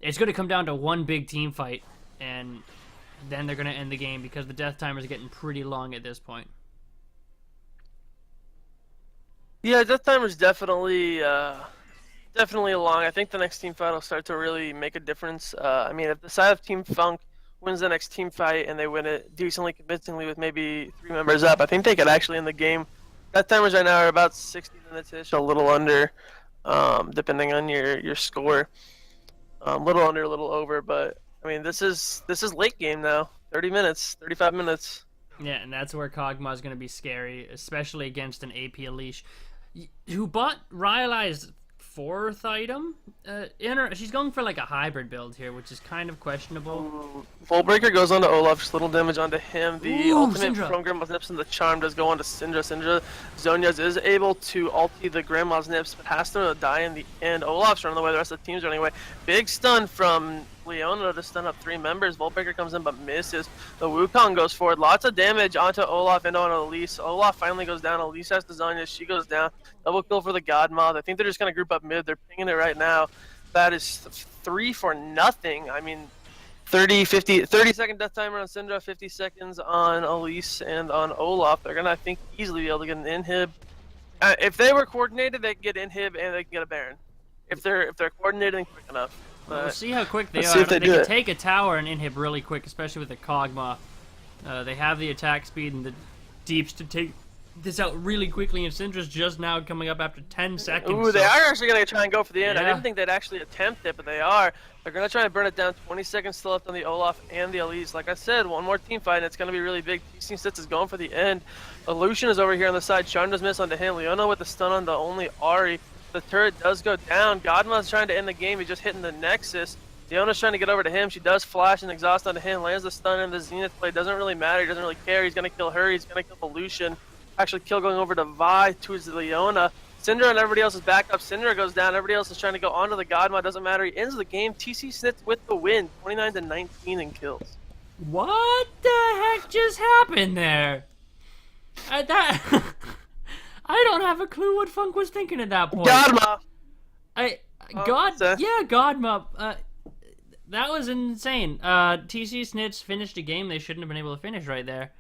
it's going to come down to one big team fight, and then they're going to end the game because the death timer is getting pretty long at this point. Yeah, death timer's definitely definitely along. I think the next team fight will start to really make a difference. I mean, if the side of Team Funk wins the next team fight and they win it decently convincingly with maybe 3 members up, I think they could actually end the game. That timers right now are about 60 minutes ish, a little under, depending on your score. A little under, a little over, but I mean, this is late game now. 30 minutes, 35 minutes. Yeah, and that's where Kog'Maw is going to be scary, especially against an AP Elish, who bought Rylai's 4th item. She's going for like a hybrid build here, which is kind of questionable. Voltbreaker goes onto Olaf, just little damage onto him. The Ooh, ultimate Syndra. from Grandma's Nips and the charm does go onto Syndra. Zhonya's is able to ulti the Grandma's Nips, but has to die in the end. Olaf's running away, the rest of the team's running away. Big stun from Leona to stun up 3 members. Voltbreaker comes in but misses. The Wukong goes forward. Lots of damage onto Olaf and onto Elise. Olaf finally goes down. Elise has to Zhonya. She goes down. Double kill for the God Moth. I think they're just going to group up mid. They're pinging it right now. That is 3 for nothing. I mean, 30 second death timer on Syndra, 50 seconds on Elise and on Olaf. They're going to, I think, easily be able to get an inhib. If they were coordinated, they can get inhib and they can get a Baron. If they're coordinated and quick enough. We'll see how quick they let's are. see if they do can it. take a tower and inhib really quick, especially with the Kog'Maw. They have the attack speed and the deeps to take this out really quickly, and Syndra's just now coming up after 10 seconds. Ooh, so- they are actually going to try and go for the end. I Yeah. didn't think they'd actually attempt it, but they are. They're going to try and burn it down. 20 seconds still left on the Olaf and the Elise. Like I said, one more team fight, and it's going to be really big. TC Snits is going for the end. Illusion is over here on the side. Charm does miss onto him. Leona with the stun on the only Ahri. The turret does go down. Godma's trying to end the game. He's just hitting the Nexus. Leona's trying to get over to him. She does flash and exhaust onto him. Lands the stun and the Zenith play. Doesn't really matter. He doesn't really care. He's going to kill her. He's going to kill Illusion. Actually kill going over to Vi towards Leona. Syndra and everybody else is back up. Syndra goes down. Everybody else is trying to go onto the Godma. Doesn't matter. He ends the game. TC Snits with the win. 29-19 in kills. What the heck just happened there? I don't have a clue what Funk was thinking at that point. Godma! Godma. That was insane. TC Snits finished a game they shouldn't have been able to finish right there.